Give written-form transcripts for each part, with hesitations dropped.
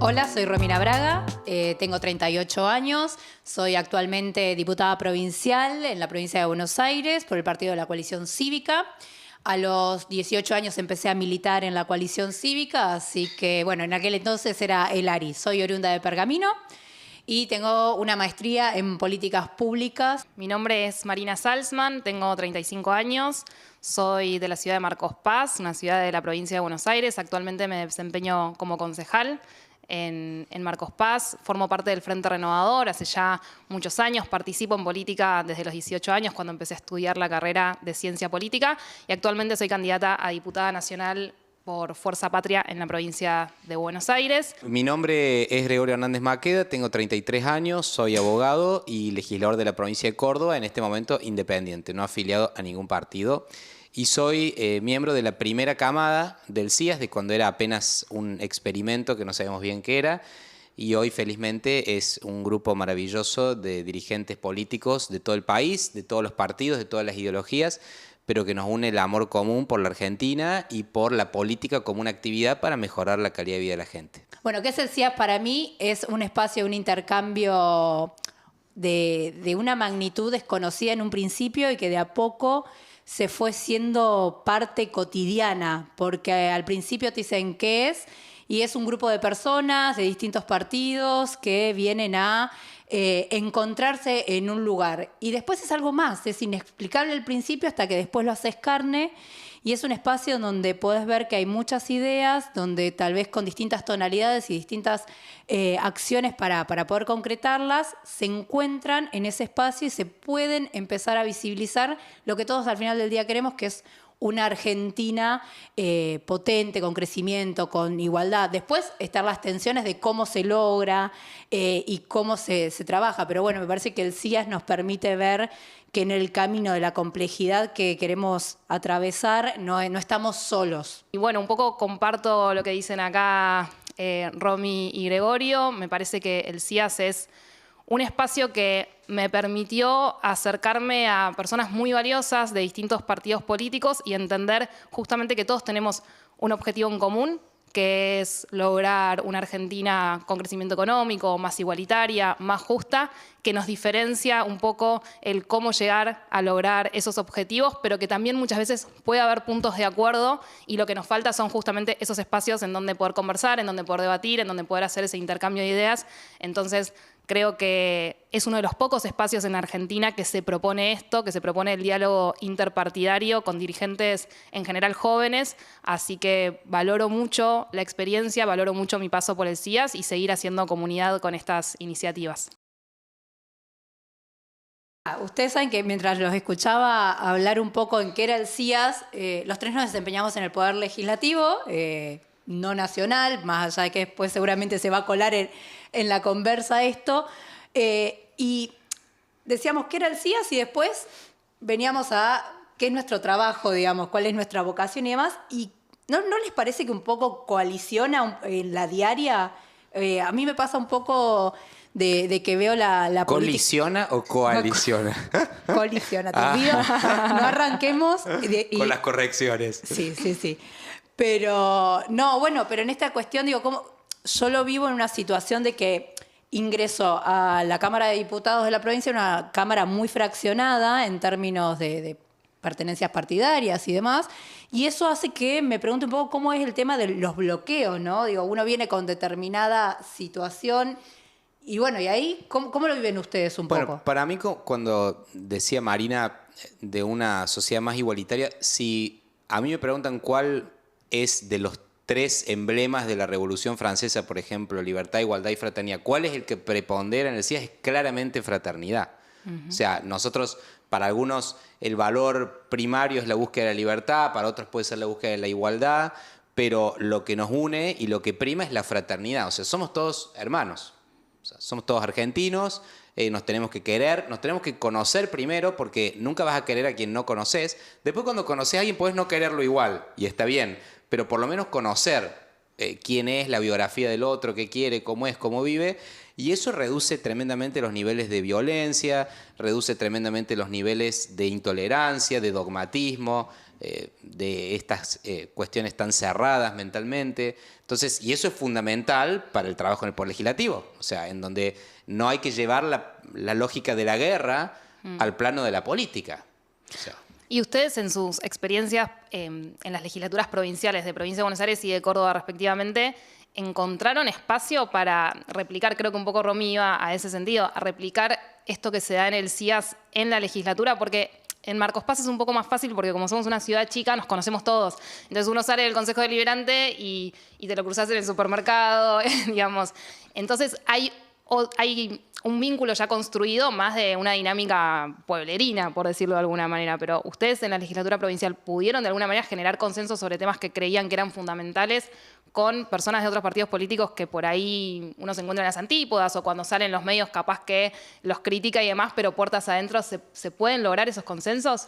Hola, soy Romina Braga, tengo 38 años, soy actualmente diputada provincial en la provincia de Buenos Aires por el partido de la Coalición Cívica. A los 18 años empecé a militar en la Coalición Cívica, así que, bueno, en aquel entonces era el ARI. Soy oriunda de Pergamino y tengo una maestría en políticas públicas. Mi nombre es Marina Salzman, tengo 35 años, soy de la ciudad de Marcos Paz, una ciudad de la provincia de Buenos Aires. Actualmente me desempeño como concejal en Marcos Paz, formo parte del Frente Renovador hace ya muchos años, participo en política desde los 18 años cuando empecé a estudiar la carrera de Ciencia Política y actualmente soy candidata a diputada nacional por Fuerza Patria en la provincia de Buenos Aires. Mi nombre es Gregorio Hernández Maqueda, tengo 33 años, soy abogado y legislador de la provincia de Córdoba, en este momento independiente, no afiliado a ningún partido. Y soy miembro de la primera camada del CIAS, de cuando era apenas un experimento que no sabemos bien qué era. Y hoy, felizmente, es un grupo maravilloso de dirigentes políticos de todo el país, de todos los partidos, de todas las ideologías, pero que nos une el amor común por la Argentina y por la política como una actividad para mejorar la calidad de vida de la gente. Bueno, ¿qué es el CIAS para mí? Es un espacio, un intercambio de una magnitud desconocida en un principio y que de a poco se fue siendo parte cotidiana, porque al principio te dicen qué es, y es un grupo de personas de distintos partidos que vienen a encontrarse en un lugar. Y después es algo más, es inexplicable al principio hasta que después lo haces carne, y es un espacio donde podés ver que hay muchas ideas, donde tal vez con distintas tonalidades y distintas acciones para poder concretarlas, se encuentran en ese espacio y se pueden empezar a visibilizar lo que todos al final del día queremos, que es una Argentina potente, con crecimiento, con igualdad. Después están las tensiones de cómo se logra y cómo se trabaja. Pero bueno, me parece que el CIAS nos permite ver que en el camino de la complejidad que queremos atravesar no estamos solos. Y bueno, un poco comparto lo que dicen acá Romy y Gregorio. Me parece que el CIAS es un espacio que me permitió acercarme a personas muy valiosas de distintos partidos políticos y entender justamente que todos tenemos un objetivo en común, que es lograr una Argentina con crecimiento económico, más igualitaria, más justa, que nos diferencia un poco el cómo llegar a lograr esos objetivos, pero que también muchas veces puede haber puntos de acuerdo y lo que nos falta son justamente esos espacios en donde poder conversar, en donde poder debatir, en donde poder hacer ese intercambio de ideas. Entonces, creo que es uno de los pocos espacios en Argentina que se propone esto, que se propone el diálogo interpartidario con dirigentes en general jóvenes, así que valoro mucho la experiencia, valoro mucho mi paso por el CIAS y seguir haciendo comunidad con estas iniciativas. Ustedes saben que mientras los escuchaba hablar un poco en qué era el CIAS, los tres nos desempeñamos en el Poder Legislativo, no nacional, más allá de que después seguramente se va a colar en la conversa esto, y decíamos qué era el CIAS y después veníamos a qué es nuestro trabajo, digamos, cuál es nuestra vocación y demás, y ¿no les parece que un poco coaliciona en la diaria? A mí me pasa un poco de que veo la ¿Colisiona o coaliciona? Colisiona, te pido, no arranquemos. Con las correcciones. Sí. Pero, no, bueno, pero en esta cuestión, digo, como yo lo vivo en una situación de que ingreso a la Cámara de Diputados de la provincia, una Cámara muy fraccionada en términos de pertenencias partidarias y demás, y eso hace que me pregunte un poco cómo es el tema de los bloqueos, ¿no? Digo, uno viene con determinada situación y bueno, ¿y ahí cómo lo viven ustedes un poco? Bueno, para mí, cuando decía Marina de una sociedad más igualitaria, si a mí me preguntan cuál es de los tres emblemas de la Revolución Francesa, por ejemplo, libertad, igualdad y fraternidad, ¿cuál es el que prepondera en el CIAS? Es claramente fraternidad. O sea, nosotros, para algunos, el valor primario es la búsqueda de la libertad, para otros puede ser la búsqueda de la igualdad, pero lo que nos une y lo que prima es la fraternidad. O sea, somos todos hermanos, o sea, somos todos argentinos, nos tenemos que querer, nos tenemos que conocer primero, porque nunca vas a querer a quien no conoces. Después, cuando conoces a alguien, puedes no quererlo igual, y está bien, pero por lo menos conocer quién es, la biografía del otro, qué quiere, cómo es, cómo vive. Y eso reduce tremendamente los niveles de violencia, reduce tremendamente los niveles de intolerancia, de dogmatismo, de estas cuestiones tan cerradas mentalmente. Entonces, y eso es fundamental para el trabajo en el Poder Legislativo, o sea, en donde no hay que llevar la lógica de la guerra al plano de la política. O sea, Y ustedes en sus experiencias en las legislaturas provinciales de Provincia de Buenos Aires y de Córdoba respectivamente, ¿encontraron espacio para replicar, creo que un poco Romy iba a ese sentido, a replicar esto que se da en el CIAS en la legislatura? Porque en Marcos Paz es un poco más fácil porque como somos una ciudad chica nos conocemos todos. Entonces uno sale del Consejo Deliberante y te lo cruzas en el supermercado, digamos. Entonces hay un vínculo ya construido más de una dinámica pueblerina, por decirlo de alguna manera. Pero ustedes en la legislatura provincial pudieron de alguna manera generar consenso sobre temas que creían que eran fundamentales con personas de otros partidos políticos que por ahí uno se encuentra en las antípodas o cuando salen los medios capaz que los critica y demás, pero puertas adentro, ¿se pueden lograr esos consensos?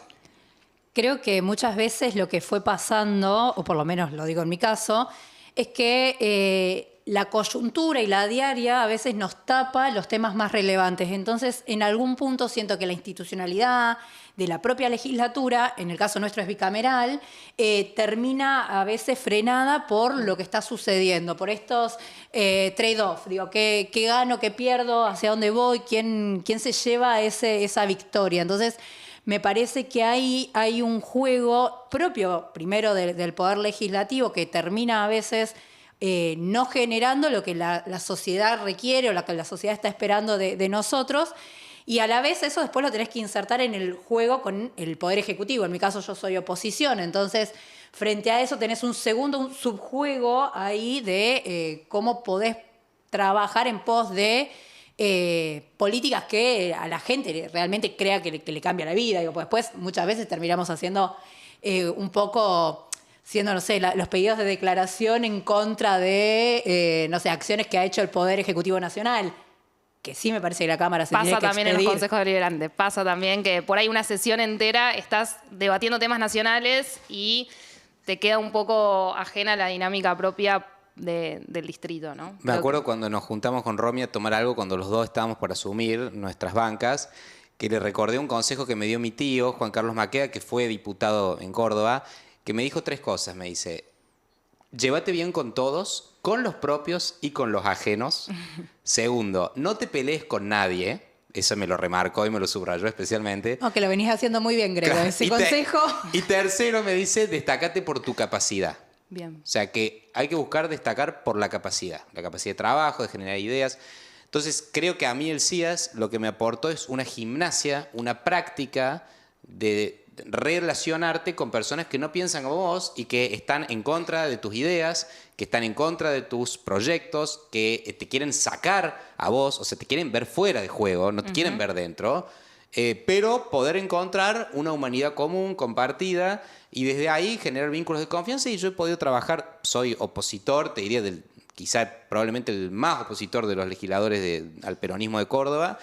Creo que muchas veces lo que fue pasando, o por lo menos lo digo en mi caso, es que la coyuntura y la diaria a veces nos tapa los temas más relevantes. Entonces, en algún punto siento que la institucionalidad de la propia legislatura, en el caso nuestro es bicameral, termina a veces frenada por lo que está sucediendo, por estos trade-off. Digo, ¿qué gano, qué pierdo, hacia dónde voy, quién se lleva esa victoria? Entonces, me parece que hay un juego propio, primero, del Poder Legislativo, que termina a veces no generando lo que la sociedad requiere o lo que la sociedad está esperando de nosotros, y a la vez eso después lo tenés que insertar en el juego con el Poder Ejecutivo. En mi caso yo soy oposición, entonces frente a eso tenés un subjuego ahí de cómo podés trabajar en pos de políticas que a la gente realmente crea que le cambia la vida. Digo, pues después muchas veces terminamos haciendo un poco, siendo, no sé, los pedidos de declaración en contra de, no sé, acciones que ha hecho el Poder Ejecutivo Nacional, que sí me parece que la Cámara se tiene que Pasa también en expedir. los consejos deliberantes, pasa también que por ahí una sesión entera estás debatiendo temas nacionales y te queda un poco ajena la dinámica propia del distrito, ¿no? me acuerdo cuando nos juntamos con Romy a tomar algo, cuando los dos estábamos por asumir nuestras bancas, que le recordé un consejo que me dio mi tío, Juan Carlos Maqueda, que fue diputado en Córdoba, que me dijo 3 cosas. Me dice: llévate bien con todos, con los propios y con los ajenos. Segundo, no te pelees con nadie. Eso me lo remarcó y me lo subrayó especialmente. No, que lo venís haciendo muy bien, Grego, ese Y consejo. Y tercero me dice: destácate por tu capacidad. Bien. O sea que hay que buscar destacar por la capacidad de trabajo, de generar ideas. Entonces creo que a mí el CIAS lo que me aportó es una gimnasia, una práctica de relacionarte con personas que no piensan como vos y que están en contra de tus ideas, que están en contra de tus proyectos, que te quieren sacar a vos, o sea, te quieren ver fuera de juego, no te quieren ver dentro, pero poder encontrar una humanidad común, compartida, y desde ahí generar vínculos de confianza. Y yo he podido trabajar, soy opositor, te diría, quizá probablemente el más opositor de los legisladores al peronismo de Córdoba,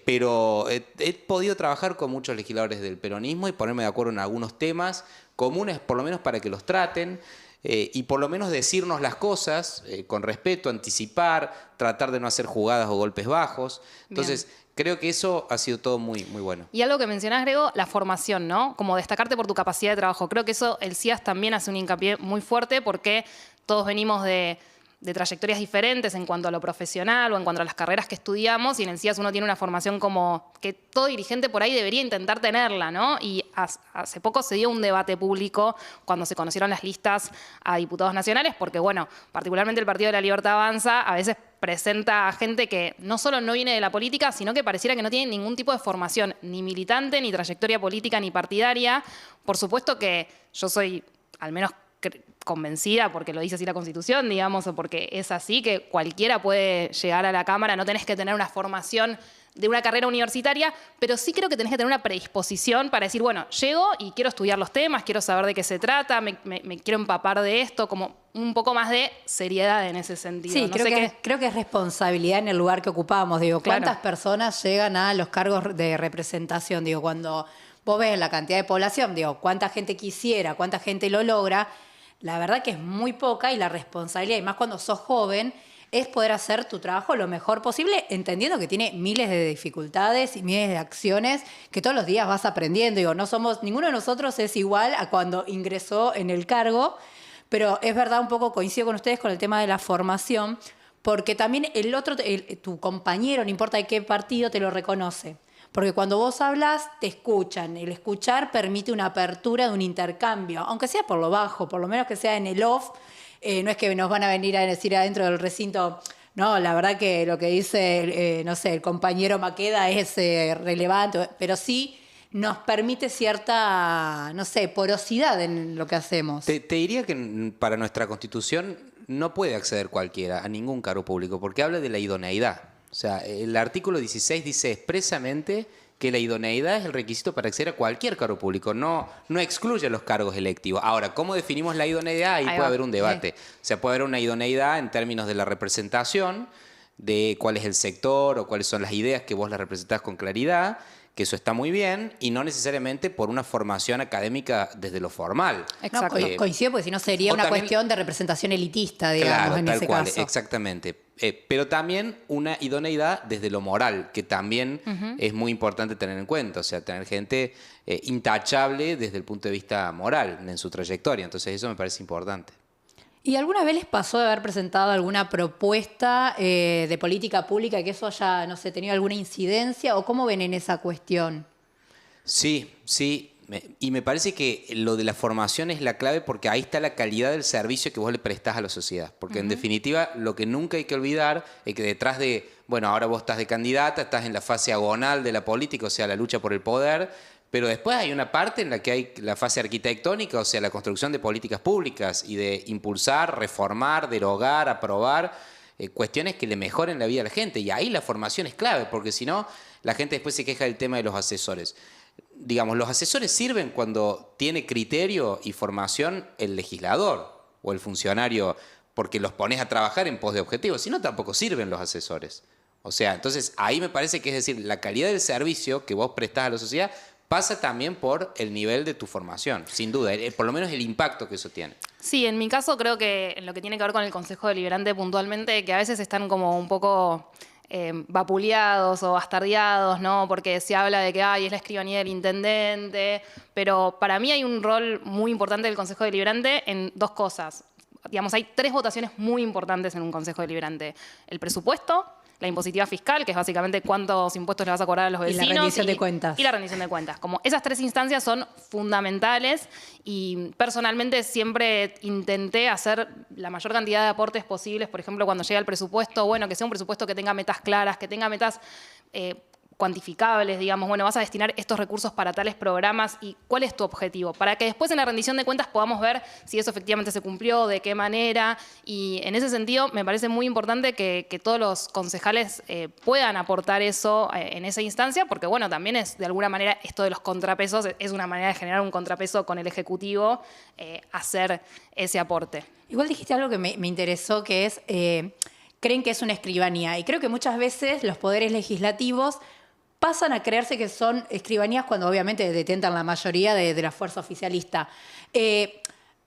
pero he podido trabajar con muchos legisladores del peronismo y ponerme de acuerdo en algunos temas comunes, por lo menos para que los traten, y por lo menos decirnos las cosas con respeto, anticipar, tratar de no hacer jugadas o golpes bajos. Entonces, creo que eso ha sido todo muy, muy bueno. Y algo que mencionás, Grego, la formación, ¿no? Como destacarte por tu capacidad de trabajo. Creo que eso el CIAS también hace un hincapié muy fuerte porque todos venimos de trayectorias diferentes en cuanto a lo profesional o en cuanto a las carreras que estudiamos, y en el CIAS uno tiene una formación como que todo dirigente por ahí debería intentar tenerla, ¿no? Y hace poco se dio un debate público cuando se conocieron las listas a diputados nacionales, porque bueno, particularmente el Partido de la Libertad Avanza a veces presenta a gente que no solo no viene de la política, sino que pareciera que no tiene ningún tipo de formación, ni militante, ni trayectoria política, ni partidaria. Por supuesto que yo soy, al menos convencida, porque lo dice así la Constitución, digamos, o porque es así, que cualquiera puede llegar a la Cámara, no tenés que tener una formación de una carrera universitaria, pero sí creo que tenés que tener una predisposición para decir, bueno, llego y quiero estudiar los temas, quiero saber de qué se trata, me quiero empapar de esto, como un poco más de seriedad en ese sentido. Sí, no creo que es responsabilidad en el lugar que ocupamos. Digo, ¿cuántas Claro. personas llegan a los cargos de representación? Digo, cuando vos ves la cantidad de población, digo, cuánta gente quisiera, cuánta gente lo logra. la verdad que es muy poca y la responsabilidad, y más cuando sos joven, es poder hacer tu trabajo lo mejor posible, entendiendo que tiene miles de dificultades y miles de acciones que todos los días vas aprendiendo. Digo, ninguno de nosotros es igual a cuando ingresó en el cargo, pero es verdad, un poco coincido con ustedes con el tema de la formación, porque también tu compañero, no importa de qué partido, te lo reconoce. Porque cuando vos hablas, te escuchan. El escuchar permite una apertura de un intercambio, aunque sea por lo bajo, por lo menos que sea en el off. No es que nos van a venir a decir adentro del recinto, no, la verdad que lo que dice, no sé, el compañero Maqueda es relevante, pero sí nos permite cierta, no sé, porosidad en lo que hacemos. Te diría que para nuestra Constitución no puede acceder cualquiera a ningún cargo público, porque habla de la idoneidad. O sea, el artículo 16 dice expresamente que la idoneidad es el requisito para acceder a cualquier cargo público, no excluye los cargos electivos. Ahora, ¿cómo definimos la idoneidad? Ahí puede haber un debate. O sea, puede haber una idoneidad en términos de la representación, de cuál es el sector o cuáles son las ideas que vos las representás con claridad, que eso está muy bien, y no necesariamente por una formación académica desde lo formal. Exacto. No, coincido, porque si no sería una cuestión de representación elitista, digamos, claro, en tal ese cual, caso. exactamente. Pero también una idoneidad desde lo moral, que también es muy importante tener en cuenta. O sea, tener gente intachable desde el punto de vista moral en su trayectoria. Entonces eso me parece importante. ¿Y alguna vez les pasó de haber presentado alguna propuesta de política pública y que eso haya, no sé, tenido alguna incidencia? ¿O cómo ven en esa cuestión? Sí. Y me parece que lo de la formación es la clave, porque ahí está la calidad del servicio que vos le prestás a la sociedad. Porque en definitiva, lo que nunca hay que olvidar es que detrás de, bueno, ahora vos estás de candidata, estás en la fase agonal de la política, o sea, la lucha por el poder, pero después hay una parte en la que hay la fase arquitectónica, o sea, la construcción de políticas públicas y de impulsar, reformar, derogar, aprobar cuestiones que le mejoren la vida a la gente. Y ahí la formación es clave, porque si no, la gente después se queja del tema de los asesores. Digamos, los asesores sirven cuando tiene criterio y formación el legislador o el funcionario, porque los pones a trabajar en pos de objetivos. Si no, tampoco sirven los asesores. O sea, entonces ahí me parece que, es decir, la calidad del servicio que vos prestás a la sociedad pasa también por el nivel de tu formación, sin duda, por lo menos el impacto que eso tiene. Sí, en mi caso creo que en lo que tiene que ver con el Consejo Deliberante puntualmente, que a veces están como un poco vapuleados o bastardeados, ¿no? Porque se habla de que es la escribanía del intendente, pero para mí hay un rol muy importante del Consejo Deliberante en dos cosas. Digamos, hay 3 votaciones muy importantes en un Consejo Deliberante. El presupuesto, la impositiva fiscal, que es básicamente cuántos impuestos le vas a cobrar a los vecinos. Y la rendición de cuentas. Y la rendición de cuentas. Como esas 3 instancias son fundamentales, y personalmente siempre intenté hacer la mayor cantidad de aportes posibles. Por ejemplo, cuando llega el presupuesto, bueno, que sea un presupuesto que tenga metas claras, que tenga metas cuantificables, digamos, bueno, vas a destinar estos recursos para tales programas y cuál es tu objetivo, para que después en la rendición de cuentas podamos ver si eso efectivamente se cumplió, de qué manera, y en ese sentido me parece muy importante que todos los concejales puedan aportar eso en esa instancia, porque bueno, también es de alguna manera esto de los contrapesos, es una manera de generar un contrapeso con el Ejecutivo, hacer ese aporte. Igual dijiste algo que me interesó, que es, creen que es una escribanía, y creo que muchas veces los poderes legislativos pasan a creerse que son escribanías cuando obviamente detentan la mayoría de la fuerza oficialista.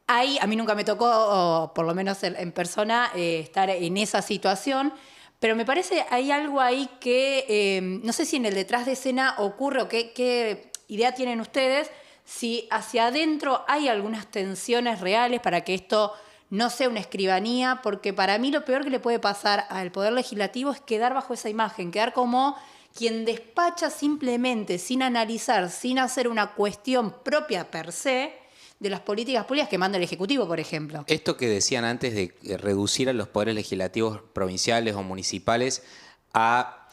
A mí nunca me tocó, o por lo menos en persona, estar en esa situación, pero me parece hay algo ahí que no sé si en el detrás de escena ocurre o qué idea tienen ustedes, si hacia adentro hay algunas tensiones reales para que esto no sea una escribanía, porque para mí lo peor que le puede pasar al Poder Legislativo es quedar bajo esa imagen, quedar como quien despacha simplemente, sin analizar, sin hacer una cuestión propia per se de las políticas públicas que manda el Ejecutivo, por ejemplo. Esto que decían antes de reducir a los poderes legislativos provinciales o municipales a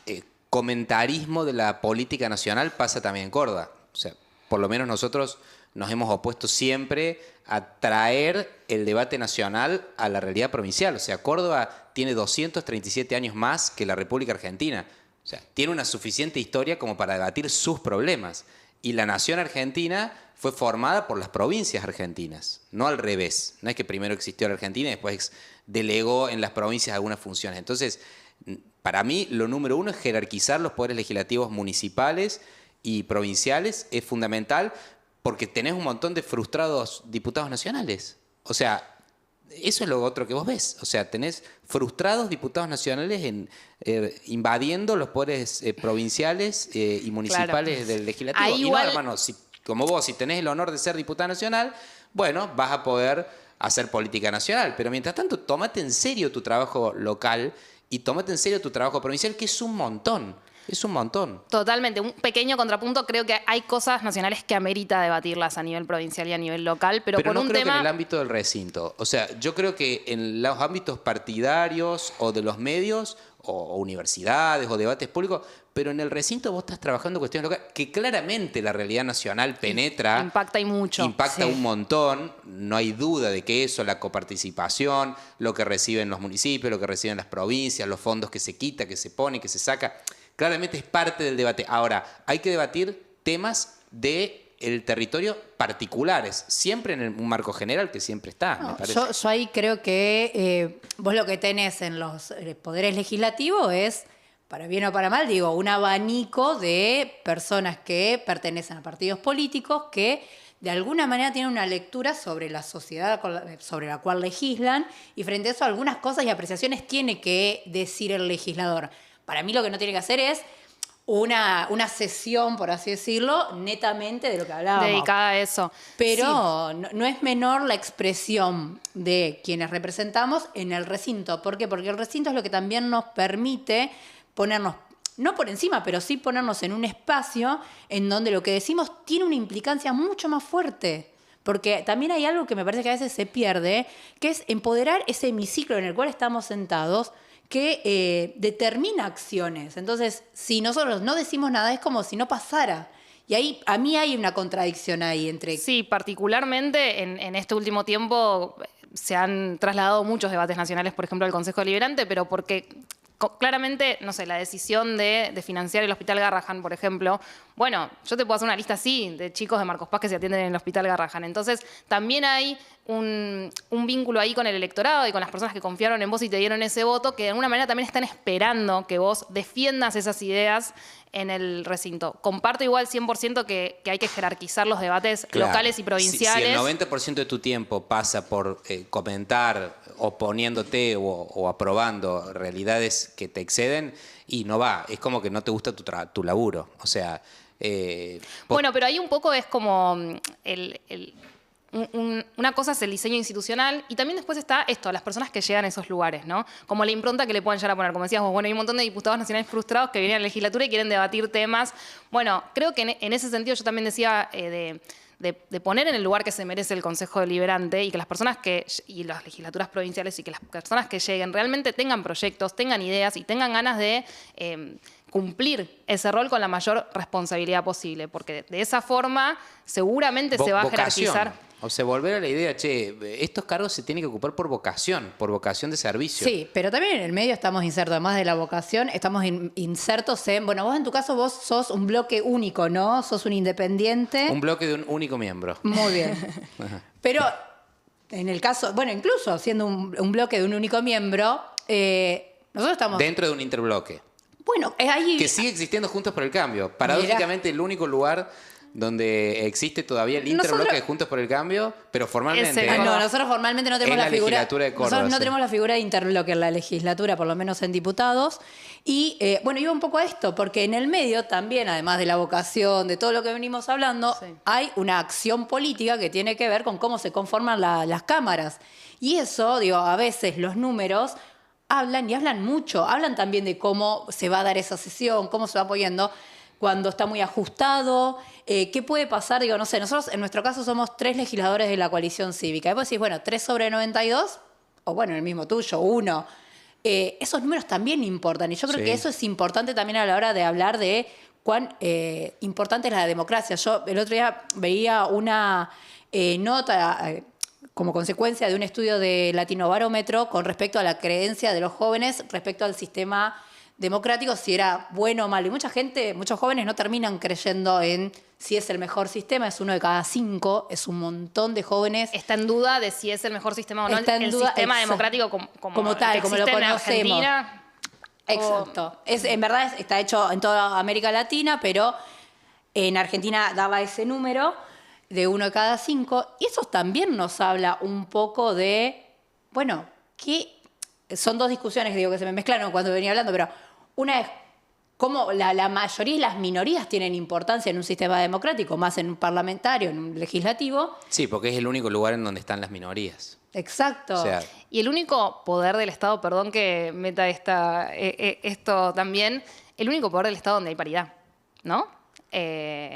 comentarismo de la política nacional pasa también en Córdoba. O sea, por lo menos nosotros nos hemos opuesto siempre a traer el debate nacional a la realidad provincial. O sea, Córdoba tiene 237 años más que la República Argentina. O sea, tiene una suficiente historia como para debatir sus problemas. Y la nación argentina fue formada por las provincias argentinas, no al revés. No es que primero existió la Argentina y después delegó en las provincias algunas funciones. Entonces, para mí, lo número uno es jerarquizar los poderes legislativos municipales y provinciales. Es fundamental porque tenés un montón de frustrados diputados nacionales. O sea, eso es lo otro que vos ves. O sea, tenés frustrados diputados nacionales invadiendo los poderes provinciales y municipales del legislativo. Ahí y igual... no, hermano, como vos, si tenés el honor de ser diputada nacional, bueno, vas a poder hacer política nacional. Pero mientras tanto, tómate en serio tu trabajo local y tómate en serio tu trabajo provincial, que es un montón. Es un montón. Totalmente. Un pequeño contrapunto. Creo que hay cosas nacionales que amerita debatirlas a nivel provincial y a nivel local, pero por no un creo tema... que en el ámbito del recinto. O sea, yo creo que en los ámbitos partidarios o de los medios o universidades o debates públicos, pero en el recinto vos estás trabajando cuestiones locales que claramente la realidad nacional penetra. Impacta y mucho. Impacta Sí. un montón. No hay duda de que eso, la coparticipación, lo que reciben los municipios, lo que reciben las provincias, los fondos que se quita, que se pone, que se saca... Claramente es parte del debate. Ahora, hay que debatir temas del territorio particulares, siempre en un marco general que siempre está, me parece. Yo ahí creo que vos lo que tenés en los poderes legislativos es, para bien o para mal, digo, un abanico de personas que pertenecen a partidos políticos que de alguna manera tienen una lectura sobre la sociedad sobre la cual legislan, y frente a eso algunas cosas y apreciaciones tiene que decir el legislador. Para mí lo que no tiene que hacer es una sesión, por así decirlo, netamente de lo que hablábamos. Dedicada a eso. Pero Sí. no es menor la expresión de quienes representamos en el recinto. ¿Por qué? Porque el recinto es lo que también nos permite ponernos, no por encima, pero sí ponernos en un espacio en donde lo que decimos tiene una implicancia mucho más fuerte. Porque también hay algo que me parece que a veces se pierde, que es empoderar ese hemiciclo en el cual estamos sentados, que determina acciones. Entonces, si nosotros no decimos nada, es como si no pasara. Y ahí, a mí hay una contradicción ahí entre... Sí, particularmente en este último tiempo se han trasladado muchos debates nacionales, por ejemplo, al Consejo Deliberante, pero porque claramente, no sé, la decisión de financiar el Hospital Garrahan, por ejemplo, bueno, yo te puedo hacer una lista así de chicos de Marcos Paz que se atienden en el Hospital Garrahan. Entonces, también hay un vínculo ahí con el electorado y con las personas que confiaron en vos y te dieron ese voto, que de alguna manera también están esperando que vos defiendas esas ideas en el recinto. Comparto igual 100% que hay que jerarquizar los debates Claro. locales y provinciales. Si el 90% de tu tiempo pasa por comentar, oponiéndote o aprobando realidades que te exceden, y no va, es como que no te gusta tu laburo. O sea... Bueno, pero ahí un poco es como una cosa es el diseño institucional y también después está esto, las personas que llegan a esos lugares, ¿no? Como la impronta que le pueden llegar a poner. Como decías vos, bueno, hay un montón de diputados nacionales frustrados que vienen a la legislatura y quieren debatir temas. Bueno, creo que en ese sentido yo también decía de poner en el lugar que se merece el Consejo Deliberante y que las personas y las legislaturas provinciales y que las personas que lleguen realmente tengan proyectos, tengan ideas y tengan ganas de cumplir ese rol con la mayor responsabilidad posible, porque de esa forma seguramente se va a jerarquizar. O sea, volver a la idea, estos cargos se tienen que ocupar por vocación de servicio. Sí, pero también en el medio estamos insertos, además de la vocación, estamos insertos en... Bueno, vos en tu caso vos sos un bloque único, ¿no? Sos un independiente. Un bloque de un único miembro. Muy bien. Pero en el caso, bueno, incluso siendo un bloque de un único miembro, nosotros estamos... Dentro de un interbloque. Bueno, ahí... Que sigue existiendo Juntos por el Cambio. Paradójicamente, el único lugar donde existe todavía el interbloque de Juntos por el Cambio, pero formalmente... No, nosotros formalmente no tenemos en la figura... legislatura de Córdoba, nosotros no sí. tenemos la figura de interbloque en la legislatura, por lo menos en diputados. Y bueno, iba un poco a esto, porque en el medio también, además de la vocación, de todo lo que venimos hablando, Sí. hay una acción política que tiene que ver con cómo se conforman las cámaras. Y eso, digo, a veces los números hablan y hablan mucho. Hablan también de cómo se va a dar esa sesión, cómo se va apoyando cuando está muy ajustado. ¿Qué puede pasar? Digo, no sé, nosotros en nuestro caso somos 3 legisladores de la coalición cívica. Y vos decís, bueno, 3 sobre 92, o bueno, el mismo tuyo, 1. Esos números también importan. Y yo creo Sí. que eso es importante también a la hora de hablar de cuán importante es la democracia. Yo el otro día veía una nota como consecuencia de un estudio de Latinobarómetro con respecto a la creencia de los jóvenes respecto al sistema democrático, si era bueno o malo. Y mucha gente, muchos jóvenes no terminan creyendo en si es el mejor sistema, es 1 de cada 5, es un montón de jóvenes. Está en duda de si es el mejor sistema o no, Está en el duda, sistema exacto. democrático Como tal, el que como lo existe en conocemos. Argentina. Exacto. En verdad está hecho en toda América Latina, pero en Argentina daba ese número de 1 de cada 5. Y eso también nos habla un poco de bueno, son dos discusiones digo, que se me mezclaron cuando venía hablando, pero una es cómo la mayoría y las minorías tienen importancia en un sistema democrático, más en un parlamentario, en un legislativo. Sí, porque es el único lugar en donde están las minorías. Exacto. O sea, Y el único poder del Estado, perdón que meta esto también, el único poder del Estado donde hay paridad, ¿no?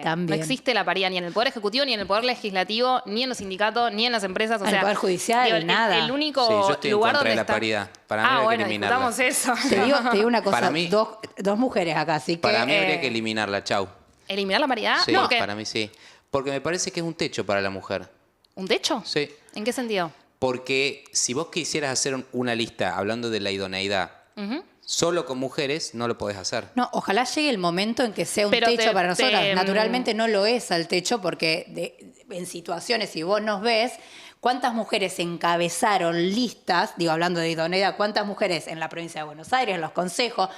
También. No existe la paridad ni en el Poder Ejecutivo, ni en el Poder Legislativo, ni en los sindicatos, ni en las empresas. O En el sea, Poder Judicial, digo, nada. El único sí, yo estoy en lugar contra donde de la está... paridad. Para mí habría bueno, que eliminarla. discutamos eso. Te digo una cosa, Para mí- dos mujeres acá, así que... Para mí habría que eliminarla, chau. ¿Eliminar la paridad? Sí, ¿Por qué? para mí sí. Porque me parece que es un techo para la mujer. ¿Un techo? Sí. ¿En qué sentido? Porque si vos quisieras hacer una lista hablando de la idoneidad, solo con mujeres no lo podés hacer. No, ojalá llegue el momento en que sea un Pero techo para nosotras. te- Naturalmente no lo es al techo porque en situaciones, si vos nos ves, ¿cuántas mujeres encabezaron listas, digo, hablando de idoneidad, cuántas mujeres en la provincia de Buenos Aires, en los consejos?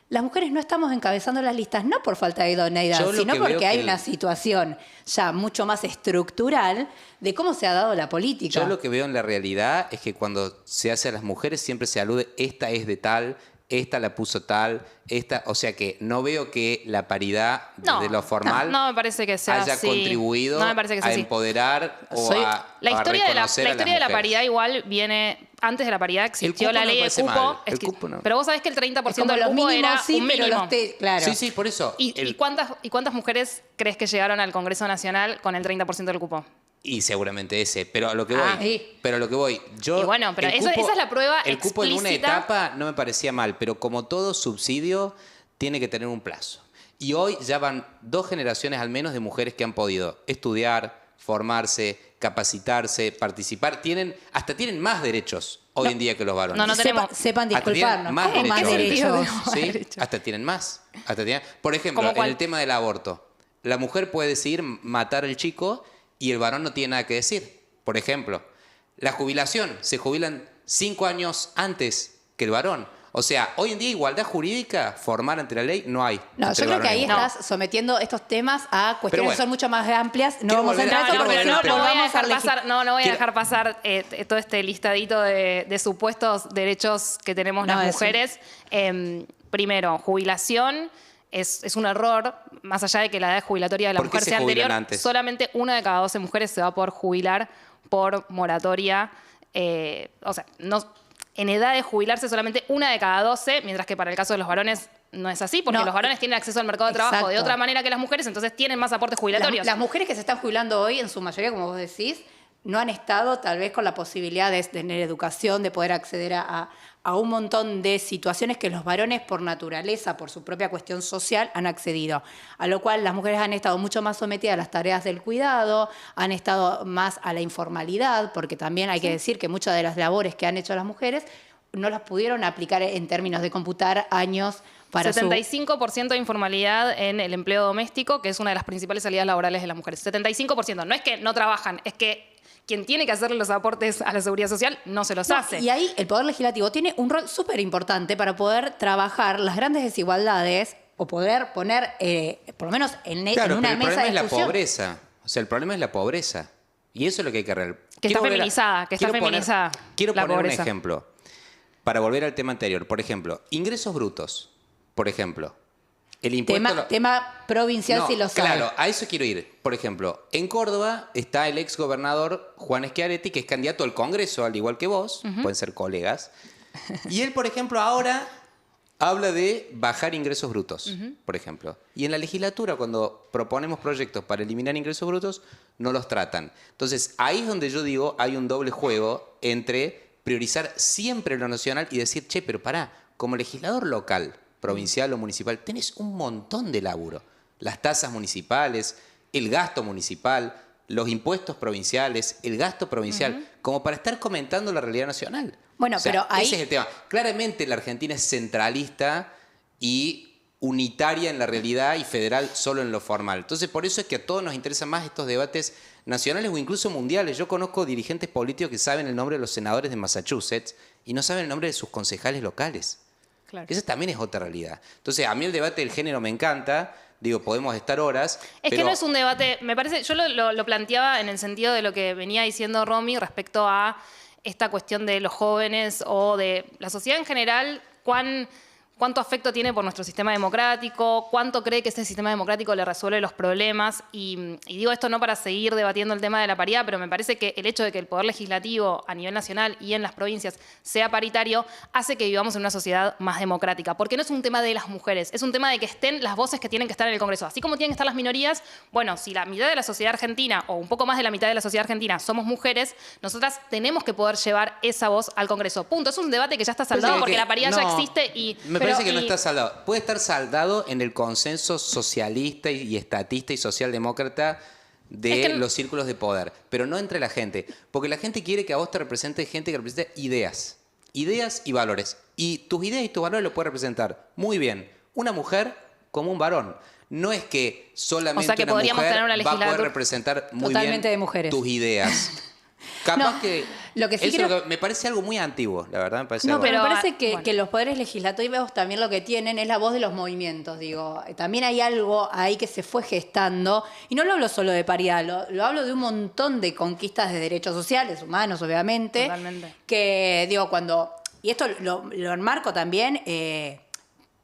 Las mujeres no estamos encabezando las listas no por falta de idoneidad, Yo lo sino que veo porque hay que una situación ya mucho más estructural de cómo se ha dado la política. Yo lo que veo en la realidad es que cuando se hace a las mujeres siempre se alude, esta es de tal, esta la puso tal, esta, o sea que no veo que la paridad No, de lo formal no me parece que sea haya así. contribuido No me parece que sea a así. empoderar o Soy- a La historia, de la, reconocer la a las historia de la mujeres. paridad igual viene... Antes de la paridad existió cupo la no me ley de parece cupo. mal. El cupo no. Pero vos sabés que el 30% Es como del los cupo mínimos, era sí, un pero mínimo. claro. Sí, sí, por eso. ¿Y cuántas mujeres crees que llegaron al Congreso Nacional con el 30% del cupo? Y seguramente ese, pero a lo que voy, Sí. pero a lo que voy, yo Y bueno, pero el esa es la prueba el cupo en una explícita. etapa no me parecía mal, pero como todo subsidio tiene que tener un plazo. Y hoy ya van 2 generaciones al menos de mujeres que han podido estudiar, formarse, capacitarse, participar, hasta tienen más derechos hoy en día que los varones. No, no tenemos. Sepan Hasta tienen disculparnos. más ¿Cómo más derechos. derechos? Sí, hasta tienen más. Por ejemplo, ¿Cómo en cuál? el tema del aborto, la mujer puede decidir matar al chico y el varón no tiene nada que decir. Por ejemplo, la jubilación, se jubilan 5 años antes que el varón. O sea, hoy en día igualdad jurídica formal ante la ley no hay. No, entre yo creo que varón y ahí mujer. estás sometiendo estos temas a cuestiones Pero bueno, que son mucho más amplias. No quiero vamos a volver entrar a- en eso quiero porque volver si no, al tema. no voy a vamos a dejar pasar, no voy a Quiero- dejar pasar todo este listadito de supuestos derechos que tenemos No, las es un- mujeres. Primero, jubilación. Es un error, más allá de que la edad jubilatoria de la ¿Por qué mujer se sea jubilan anterior, antes? solamente 1 de cada 12 mujeres se va a poder jubilar por moratoria. O sea, en edad de jubilarse solamente 1 de cada 12, mientras que para el caso de los varones no es así, porque No. los varones tienen acceso al mercado de trabajo de Exacto. otra manera que las mujeres, entonces tienen más aportes jubilatorios. Las mujeres que se están jubilando hoy, en su mayoría, como vos decís, no han estado tal vez con la posibilidad de tener educación, de poder acceder a un montón de situaciones que los varones por naturaleza, por su propia cuestión social, han accedido. A lo cual las mujeres han estado mucho más sometidas a las tareas del cuidado, han estado más a la informalidad, porque también hay que decir que muchas de las labores que han hecho las mujeres no las pudieron aplicar en términos de computar años para 75% de informalidad en el empleo doméstico, que es una de las principales salidas laborales de las mujeres. 75%. No es que no trabajan, es que quien tiene que hacerle los aportes a la seguridad social no se los No, hace. y ahí el Poder Legislativo tiene un rol súper importante para poder trabajar las grandes desigualdades o poder poner, por lo menos en Claro, una pero el mesa problema de es la discusión. pobreza. O sea, el problema es la pobreza. Y eso es lo que hay que arreglar. Que está Quiero volver a- feminizada, que está quiero poner- feminizada Quiero la poner pobreza. un ejemplo. Para volver al tema anterior. Por ejemplo, ingresos brutos. Por ejemplo, el impuesto... Tema provincial, No, si lo sabe. claro, a eso quiero ir. Por ejemplo, en Córdoba está el ex gobernador Juan Schiaretti, que es candidato al Congreso, al igual que vos, pueden ser colegas. Y él, por ejemplo, ahora habla de bajar ingresos brutos, por ejemplo. Y en la legislatura, cuando proponemos proyectos para eliminar ingresos brutos, no los tratan. Entonces, ahí es donde yo digo, hay un doble juego entre priorizar siempre lo nacional y decir, che, pero pará, como legislador local, provincial o municipal, tenés un montón de laburo. Las tasas municipales, el gasto municipal, los impuestos provinciales, el gasto provincial, como para estar comentando la realidad nacional. Bueno, pero ahí- Ese es el tema. Claramente la Argentina es centralista y unitaria en la realidad y federal solo en lo formal. Entonces, por eso es que a todos nos interesan más estos debates nacionales o incluso mundiales. Yo conozco dirigentes políticos que saben el nombre de los senadores de Massachusetts y no saben el nombre de sus concejales locales. Claro. Esa también es otra realidad. Entonces, a mí el debate del género me encanta. Digo, podemos estar horas. Es que pero no es un debate, me parece, yo lo planteaba en el sentido de lo que venía diciendo Romy respecto a esta cuestión de los jóvenes o de la sociedad en general, cuánto afecto tiene por nuestro sistema democrático, cuánto cree que ese sistema democrático le resuelve los problemas. Y digo esto no para seguir debatiendo el tema de la paridad, pero me parece que el hecho de que el poder legislativo a nivel nacional y en las provincias sea paritario hace que vivamos en una sociedad más democrática. Porque no es un tema de las mujeres, es un tema de que estén las voces que tienen que estar en el Congreso. Así como tienen que estar las minorías, bueno, si la mitad de la sociedad argentina o un poco más de la mitad de la sociedad argentina somos mujeres, nosotras tenemos que poder llevar esa voz al Congreso. Punto. Es un debate que ya está saldado porque la paridad ya existe y... Me parece que no está saldado. Puede estar saldado en el consenso socialista y estatista y socialdemócrata de los círculos de poder, pero no entre la gente. Porque la gente quiere que a vos te represente gente que represente ideas. Ideas y valores. Y tus ideas y tus valores lo puede representar muy bien una mujer como un varón. No es que solamente una mujer va a poder representar muy bien de mujeres. Tus ideas. Capaz que lo que sí creo... me parece algo muy antiguo, la verdad. Me parece pero me parece que los poderes legislativos también lo que tienen es la voz de los movimientos. Digo, también hay algo ahí que se fue gestando. Y no lo hablo solo de paridad, lo hablo de un montón de conquistas de derechos sociales, humanos, obviamente. Totalmente. Que, digo, cuando... Y esto lo enmarco también...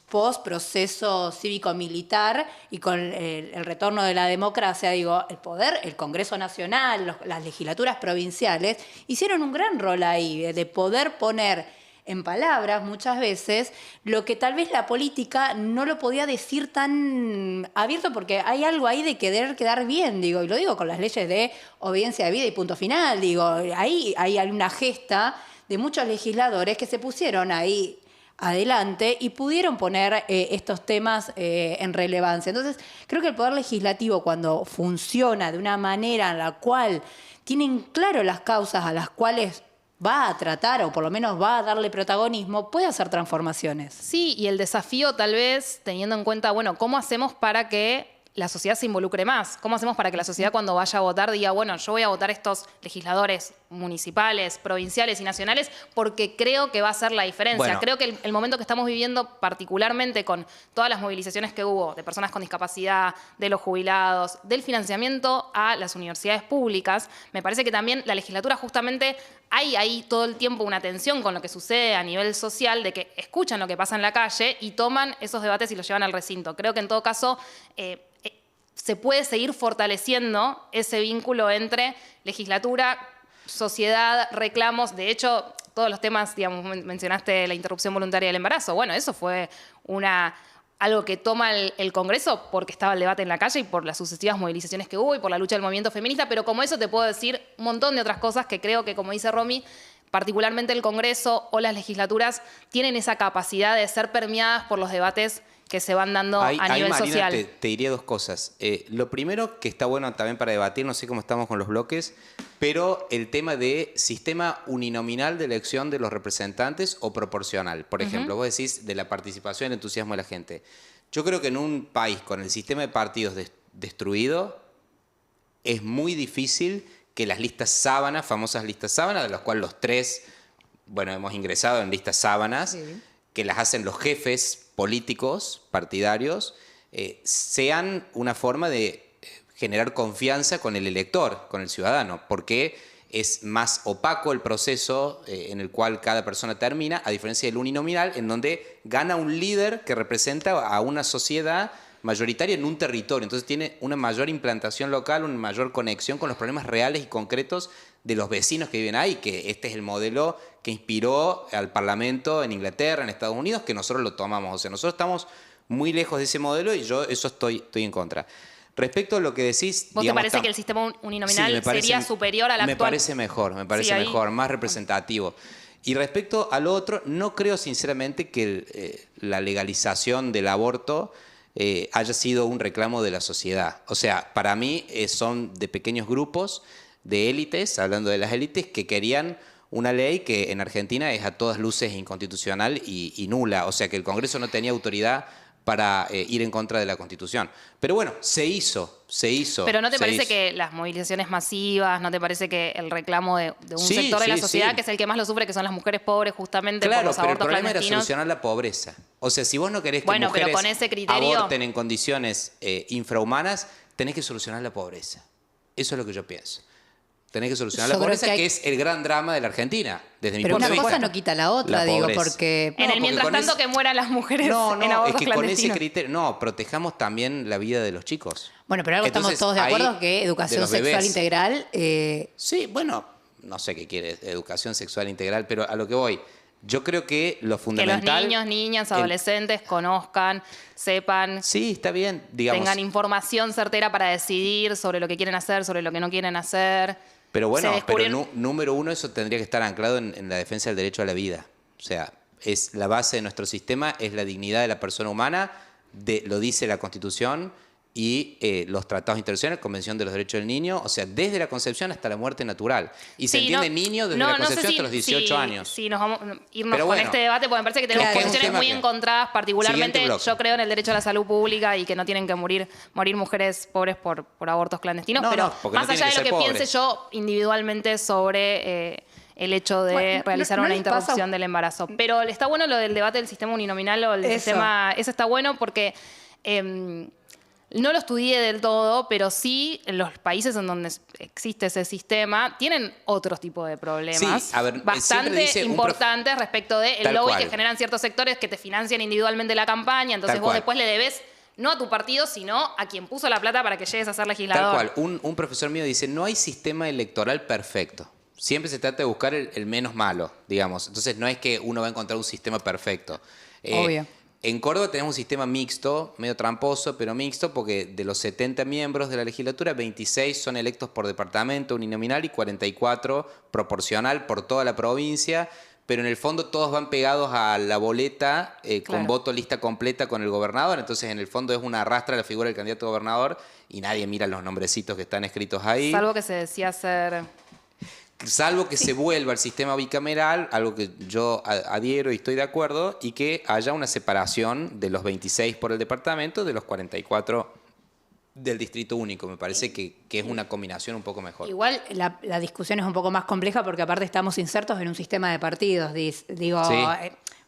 post-proceso cívico-militar y con el retorno de la democracia, digo, el poder, el Congreso Nacional, las legislaturas provinciales, hicieron un gran rol ahí de poder poner en palabras muchas veces lo que tal vez la política no lo podía decir tan abierto porque hay algo ahí de querer quedar bien, digo, y lo digo con las leyes de obediencia de vida y punto final, digo, ahí hay una gesta de muchos legisladores que se pusieron ahí adelante y pudieron poner estos temas en relevancia. Entonces, creo que el Poder Legislativo, cuando funciona de una manera en la cual tienen claro las causas a las cuales va a tratar o por lo menos va a darle protagonismo, puede hacer transformaciones. Sí, y el desafío tal vez teniendo en cuenta, bueno, ¿cómo hacemos para que la sociedad se involucre más? ¿Cómo hacemos para que la sociedad cuando vaya a votar diga, bueno, yo voy a votar estos legisladores municipales, provinciales y nacionales porque creo que va a ser la diferencia? Bueno. Creo que el momento que estamos viviendo, particularmente con todas las movilizaciones que hubo de personas con discapacidad, de los jubilados, del financiamiento a las universidades públicas, me parece que también la legislatura justamente hay ahí todo el tiempo una tensión con lo que sucede a nivel social, de que escuchan lo que pasa en la calle y toman esos debates y los llevan al recinto. Creo que en todo caso se puede seguir fortaleciendo ese vínculo entre legislatura, sociedad, reclamos. De hecho, todos los temas, digamos, mencionaste la interrupción voluntaria del embarazo. Bueno, eso fue algo que toma el Congreso porque estaba el debate en la calle y por las sucesivas movilizaciones que hubo y por la lucha del movimiento feminista, pero como eso te puedo decir un montón de otras cosas que creo que, como dice Romy, particularmente el Congreso o las legislaturas tienen esa capacidad de ser permeadas por los debates que se van dando a nivel Marina, social. Te diría dos cosas. Lo primero, que está bueno también para debatir, no sé cómo estamos con los bloques, pero el tema de sistema uninominal de elección de los representantes o proporcional. Por ejemplo, vos decís de la participación y el entusiasmo de la gente. Yo creo que en un país con el sistema de partidos destruido, es muy difícil que las listas sábanas, famosas listas sábanas, de las cuales los tres, bueno, hemos ingresado en listas sábanas, sí, que las hacen los jefes políticos, partidarios, sean una forma de generar confianza con el elector, con el ciudadano, porque es más opaco el proceso en el cual cada persona termina, a diferencia del uninominal, en donde gana un líder que representa a una sociedad mayoritaria en un territorio. Entonces tiene una mayor implantación local, una mayor conexión con los problemas reales y concretos de los vecinos que viven ahí, que este es el modelo que inspiró al Parlamento en Inglaterra, en Estados Unidos, que nosotros lo tomamos. O sea, nosotros estamos muy lejos de ese modelo y yo eso estoy en contra. Respecto a lo que decís... ¿Vos te parece que el sistema uninominal sería superior al actual? Me parece mejor, más representativo. Y respecto al otro, no creo sinceramente que la legalización del aborto haya sido un reclamo de la sociedad. O sea, para mí son de pequeños grupos de élites, hablando de las élites, que querían una ley que en Argentina es a todas luces inconstitucional y nula. O sea, que el Congreso no tenía autoridad para ir en contra de la Constitución. Pero bueno, se hizo. Pero ¿no te parece que las movilizaciones masivas, no te parece que el reclamo de un sector de la sociedad, que es el que más lo sufre, que son las mujeres pobres, justamente por los abortos clandestinos? Claro, pero el problema era solucionar la pobreza. O sea, si vos no querés que mujeres con ese criterio aborten en condiciones infrahumanas, tenés que solucionar la pobreza. Eso es lo que yo pienso. Tenés que solucionar Yo la creo pobreza, que que hay- es el gran drama de la Argentina, desde mi Pero punto una de cosa vista. no quita la otra, La digo, pobreza. porque... En No, el porque mientras con tanto ese- que mueran las mujeres No, en es abortos que con ese clandestinos. criterio, no, protejamos también la vida de los chicos. Bueno, pero algo Entonces, estamos todos de ahí, acuerdo que de educación los sexual bebés. integral... Sí, bueno, no sé qué quiere educación sexual integral, pero a lo que voy, yo creo que lo Que fundamental... los niños, niñas, el- adolescentes conozcan, sepan, Sí, está bien, digamos. tengan información certera para decidir sobre lo que quieren hacer, sobre lo que no quieren hacer. Pero bueno, Se descubrieron- número uno, eso tendría que estar anclado en la defensa del derecho a la vida. O sea, es la base de nuestro sistema, es la dignidad de la persona humana, lo dice la Constitución y los tratados internacionales, Convención de los Derechos del Niño, o sea, desde la concepción hasta la muerte natural. Y se Sí, entiende no- niño desde no- la no sé concepción si- hasta los 18 si- años. Si nos vamos a irnos Pero con bueno. este debate, porque me parece que tenemos Claro, es un posiciones tema muy que- encontradas, particularmente Siguiente bloque. yo creo en el derecho a la salud pública y que no tienen que morir mujeres pobres por abortos clandestinos, No, pero no, porque no más allá tienen de que lo que ser piense pobres. yo individualmente sobre el hecho de Bueno, realizar ¿no una les pasa- interrupción del embarazo. Pero está bueno lo del debate del sistema uninominal o el Eso. sistema... Eso está bueno porque... no lo estudié del todo, pero sí en los países en donde existe ese sistema tienen otro tipo de problemas Sí, a ver, siempre bastante dice un importantes respecto del Tal lobby cual. que generan ciertos sectores que te financian individualmente la campaña, entonces Tal vos cual. después le debes no a tu partido, sino a quien puso la plata para que llegues a ser legislador. Tal cual. Un profesor mío dice, no hay sistema electoral perfecto. Siempre se trata de buscar el menos malo, digamos. Entonces no es que uno va a encontrar un sistema perfecto. Obvio. En Córdoba tenemos un sistema mixto, medio tramposo, pero mixto, porque de los 70 miembros de la legislatura, 26 son electos por departamento uninominal y 44 proporcional por toda la provincia, pero en el fondo todos van pegados a la boleta con Claro. voto lista completa con el gobernador, entonces en el fondo es una arrastra a la figura del candidato a gobernador y nadie mira los nombrecitos que están escritos ahí. Salvo que se decía ser... Salvo que se vuelva al sistema bicameral, algo que yo adhiero y estoy de acuerdo, y que haya una separación de los 26 por el departamento, de los 44 del distrito único. Me parece que es una combinación un poco mejor. Igual la discusión es un poco más compleja porque aparte estamos insertos en un sistema de partidos. Digo, Sí.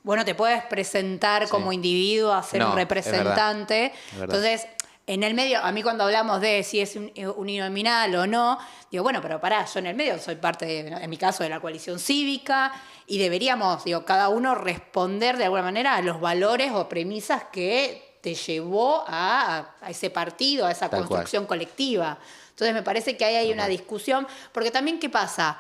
Bueno, te puedes presentar Sí. como individuo a ser No, un es verdad. representante. Es verdad. Entonces, en el medio, a mí cuando hablamos de si es uninominal o no, digo, bueno, pero pará, yo en el medio soy parte, en mi caso, de la coalición cívica y deberíamos, digo, cada uno responder de alguna manera a los valores o premisas que te llevó a ese partido, a esa Tal cual. construcción colectiva. Entonces me parece que ahí hay una discusión, porque también, ¿qué pasa?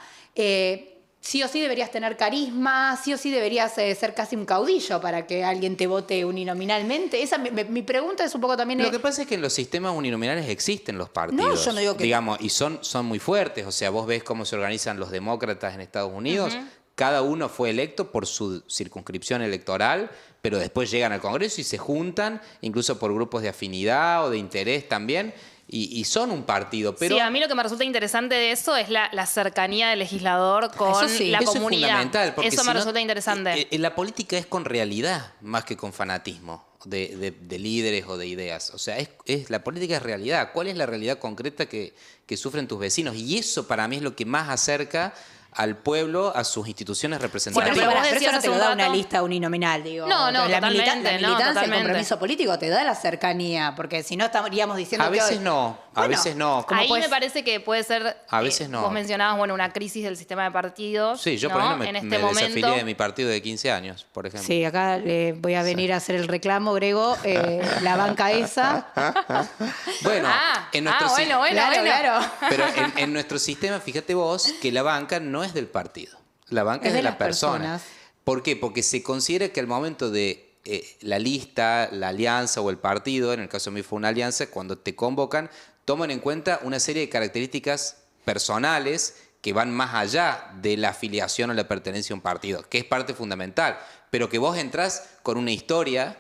Sí o sí deberías tener carisma, sí o sí deberías ser casi un caudillo para que alguien te vote uninominalmente. Esa mi pregunta es un poco también... Lo que pasa es que en los sistemas uninominales existen los partidos. No, yo no digo que- digamos, y son muy fuertes. O sea, vos ves cómo se organizan los demócratas en Estados Unidos. Cada uno fue electo por su circunscripción electoral, pero después llegan al Congreso y se juntan, incluso por grupos de afinidad o de interés también, y son un partido. Pero Sí, a mí lo que me resulta interesante de eso es la cercanía del legislador con Eso sí. la eso comunidad. es fundamental. Porque Eso si me no, resulta interesante. la política es con realidad más que con fanatismo de líderes o de ideas. O sea, la política es realidad. ¿Cuál es la realidad concreta que sufren tus vecinos? Y eso para mí es lo que más acerca al pueblo, a sus instituciones representativas. Bueno, pero vos eso decías no te hace lo un da rato- una lista uninominal, digo. No, no, la totalmente, la no, militancia, el totalmente. compromiso político te da la cercanía, porque si no estaríamos diciendo A que veces hoy- no, a Bueno, veces no. ¿cómo Ahí puedes- me parece que puede ser. A veces no. Vos mencionabas, bueno, una crisis del sistema de partidos. Sí, yo ¿no? por ejemplo en me este momento. desafilié de mi partido de 15 años, por ejemplo. Sí, acá voy a venir a hacer el reclamo, Grego, la banca esa. Bueno, en nuestro si- bueno, Claro, claro. Pero en nuestro sistema, fíjate vos, que la banca no es del partido. La banca Es es de de la las persona. personas. ¿Por qué? Porque se considera que al momento de la lista, la alianza o el partido, en el caso mío fue una alianza, cuando te convocan, toman en cuenta una serie de características personales que van más allá de la afiliación o la pertenencia a un partido, que es parte fundamental, pero que vos entrás con una historia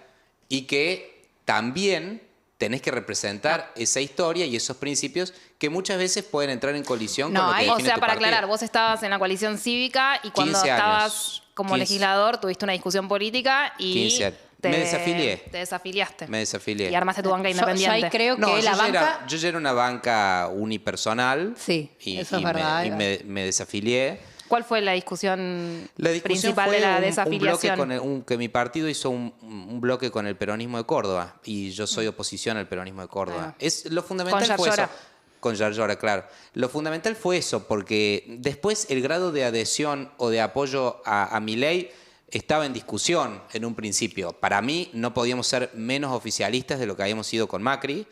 y que también tenés que representar esa historia y esos principios que muchas veces pueden entrar en colisión No, con lo que ahí- O define sea, tu para partido. aclarar, vos estabas en la coalición cívica y cuando 15 años. estabas como 15. legislador tuviste una discusión política y 15 años. Me desafilié. Te desafiliaste. Me desafilié. Y armaste tu banca Yo independiente. ahí creo No, que la banca... yo ya era una banca unipersonal. Sí, eso es verdad. Y me desafilié. ¿Cuál fue la discusión, La discusión principal fue de la un bloque desafiliación? que mi partido hizo un bloque con el peronismo de Córdoba y yo soy oposición al peronismo de Córdoba. Ah. Lo fundamental Con fue eso. Yarlora. Con Yarlora, claro. Lo fundamental fue eso, porque después el grado de adhesión o de apoyo a Milei estaba en discusión en un principio. Para mí no podíamos ser menos oficialistas de lo que habíamos sido con Macri,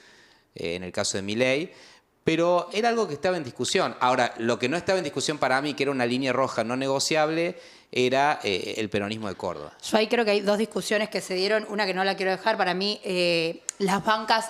en el caso de Milei, pero era algo que estaba en discusión. Ahora, lo que no estaba en discusión para mí, que era una línea roja no negociable, era el peronismo de Córdoba. Yo ahí creo que hay dos discusiones que se dieron. Una que no la quiero dejar, para mí las bancas...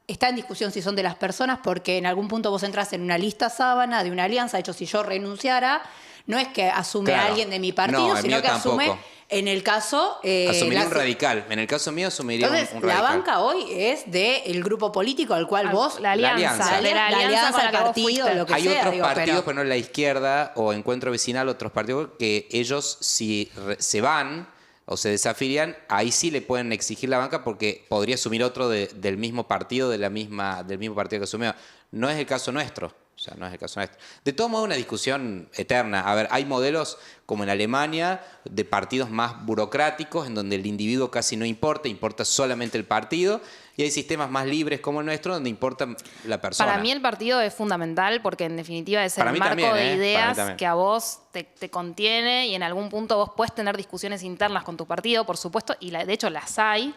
Está en discusión si son de las personas, porque en algún punto vos entras en una lista sábana de una alianza. De hecho, si yo renunciara, no es que asume a alguien de mi partido, no, sino que tampoco. asume, en el caso... Asumiría un radical. En el caso mío, asumiría Entonces, un radical. la banca hoy es del grupo político al cual vos... La alianza, de la alianza con la el que vos partido, fuiste. lo que Hay sea. otros digo, partidos, pero no la izquierda o Encuentro Vecinal, otros partidos que ellos, si se van o se desafilian, ahí sí le pueden exigir la banca porque podría asumir otro del mismo partido, del mismo partido que asumió. No es el caso nuestro. O sea, no es el caso nuestro. De todos modos, una discusión eterna. A ver, hay modelos como en Alemania de partidos más burocráticos en donde el individuo casi no importa, importa solamente el partido. Y hay sistemas más libres como el nuestro donde importa la persona. Para mí el partido es fundamental porque en definitiva es Para el mí marco también, de ideas para mí también. que a vos te contiene y en algún punto vos puedes tener discusiones internas con tu partido, por supuesto, y de hecho las hay.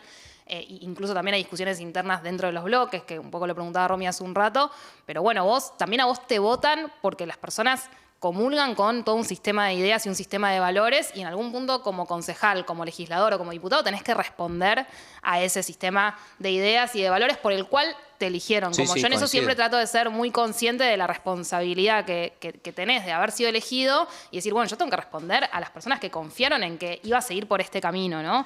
Incluso también hay discusiones internas dentro de los bloques, que un poco lo preguntaba Romy hace un rato, pero bueno, también a vos te votan porque las personas comulgan con todo un sistema de ideas y un sistema de valores y en algún punto como concejal, como legislador o como diputado tenés que responder a ese sistema de ideas y de valores por el cual te eligieron. Sí, Como sí, yo en eso coincido. siempre trato de ser muy consciente de la responsabilidad que tenés de haber sido elegido y decir, bueno, yo tengo que responder a las personas que confiaron en que iba a seguir por este camino, ¿no?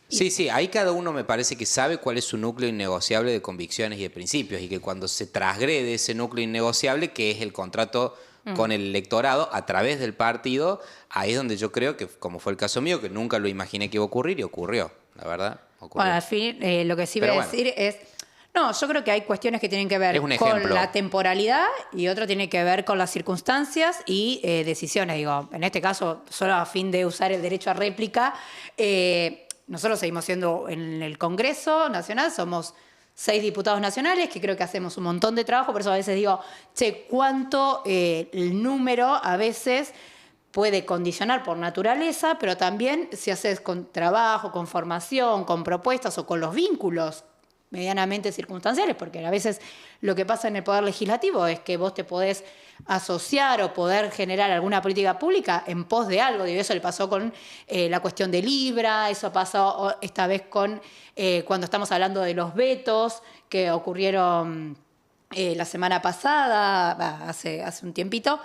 Sí, sí, ahí cada uno me parece que sabe cuál es su núcleo innegociable de convicciones y de principios y que cuando se transgrede ese núcleo innegociable, que es el contrato con el electorado a través del partido, ahí es donde yo creo que, como fue el caso mío, que nunca lo imaginé que iba a ocurrir y ocurrió, la verdad, ocurrió. Bueno, al fin, lo que sí voy Pero a decir es... No, yo creo que hay cuestiones que tienen que ver Es un con ejemplo. la temporalidad y otro tiene que ver con las circunstancias y decisiones. Digo, en este caso, solo a fin de usar el derecho a réplica, nosotros seguimos siendo en el Congreso Nacional, somos 6 diputados nacionales, que creo que hacemos un montón de trabajo, por eso a veces digo, che, cuánto el número a veces puede condicionar por naturaleza, pero también si haces con trabajo, con formación, con propuestas o con los vínculos medianamente circunstanciales, porque a veces lo que pasa en el Poder Legislativo es que vos te podés asociar o poder generar alguna política pública en pos de algo. Y eso le pasó con la cuestión de Libra, eso pasó esta vez con cuando estamos hablando de los vetos que ocurrieron la semana pasada, hace un tiempito.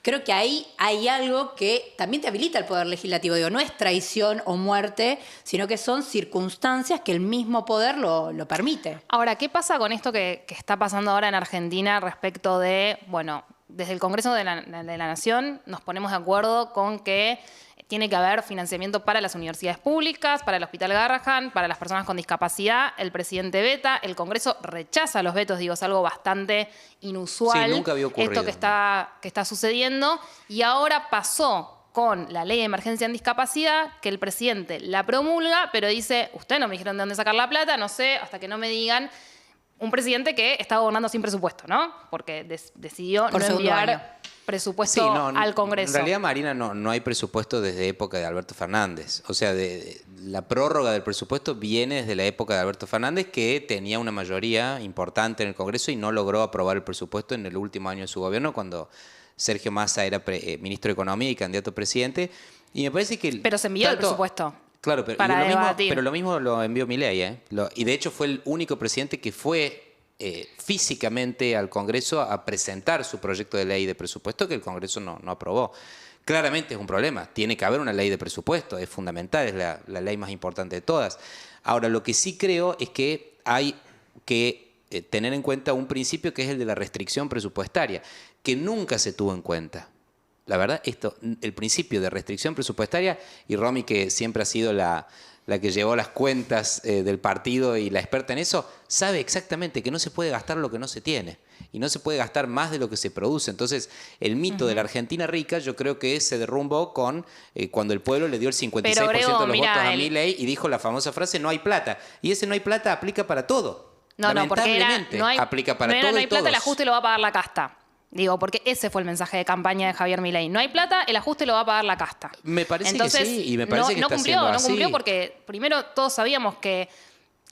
Creo que ahí hay algo que también te habilita el Poder Legislativo. Digo, no es traición o muerte, sino que son circunstancias que el mismo poder lo permite. Ahora, ¿qué pasa con esto que está pasando ahora en Argentina respecto de, bueno, desde el Congreso de la Nación nos ponemos de acuerdo con que tiene que haber financiamiento para las universidades públicas, para el Hospital Garrahan, para las personas con discapacidad, el presidente veta, el Congreso rechaza los vetos, digo, es algo bastante inusual. Sí, nunca había ocurrido. Esto que está sucediendo, y ahora pasó con la ley de emergencia en discapacidad, que el presidente la promulga, pero dice, ustedes no me dijeron de dónde sacar la plata, no sé, hasta que no me digan. Un presidente que está gobernando sin presupuesto, ¿no? Porque decidió Por no segundo enviar año. presupuesto al Congreso. En realidad, Marina, no hay presupuesto desde época de Alberto Fernández. O sea, la prórroga del presupuesto viene desde la época de Alberto Fernández, que tenía una mayoría importante en el Congreso y no logró aprobar el presupuesto en el último año de su gobierno, cuando Sergio Massa era ministro de Economía y candidato a presidente. Y me parece que... Pero se envió el presupuesto. Claro, pero, para debatir. pero lo mismo lo envió Milei, ¿eh? Y de hecho fue el único presidente que fue físicamente al Congreso a presentar su proyecto de ley de presupuesto que el Congreso no aprobó. Claramente es un problema, tiene que haber una ley de presupuesto, es fundamental, es la ley más importante de todas. Ahora, lo que sí creo es que hay que tener en cuenta un principio que es el de la restricción presupuestaria, que nunca se tuvo en cuenta. La verdad, el principio de restricción presupuestaria, y Romy, que siempre ha sido la que llevó las cuentas del partido y la experta en eso, sabe exactamente que no se puede gastar lo que no se tiene y no se puede gastar más de lo que se produce. Entonces, el mito de la Argentina rica yo creo que se derrumbó con cuando el pueblo le dio el 56% de los votos a Milei y dijo la famosa frase, no hay plata. Y ese no hay plata aplica para todo. No, porque Lamentablemente, no hay, aplica para no era, todo no y hay plata, el todos. ajuste lo va a pagar la casta. Digo, porque ese fue el mensaje de campaña de Javier Milei. No hay plata, el ajuste lo va a pagar la casta. Me parece Entonces, que sí, y me parece que no está cumplió, siendo no así. cumplió porque primero todos sabíamos que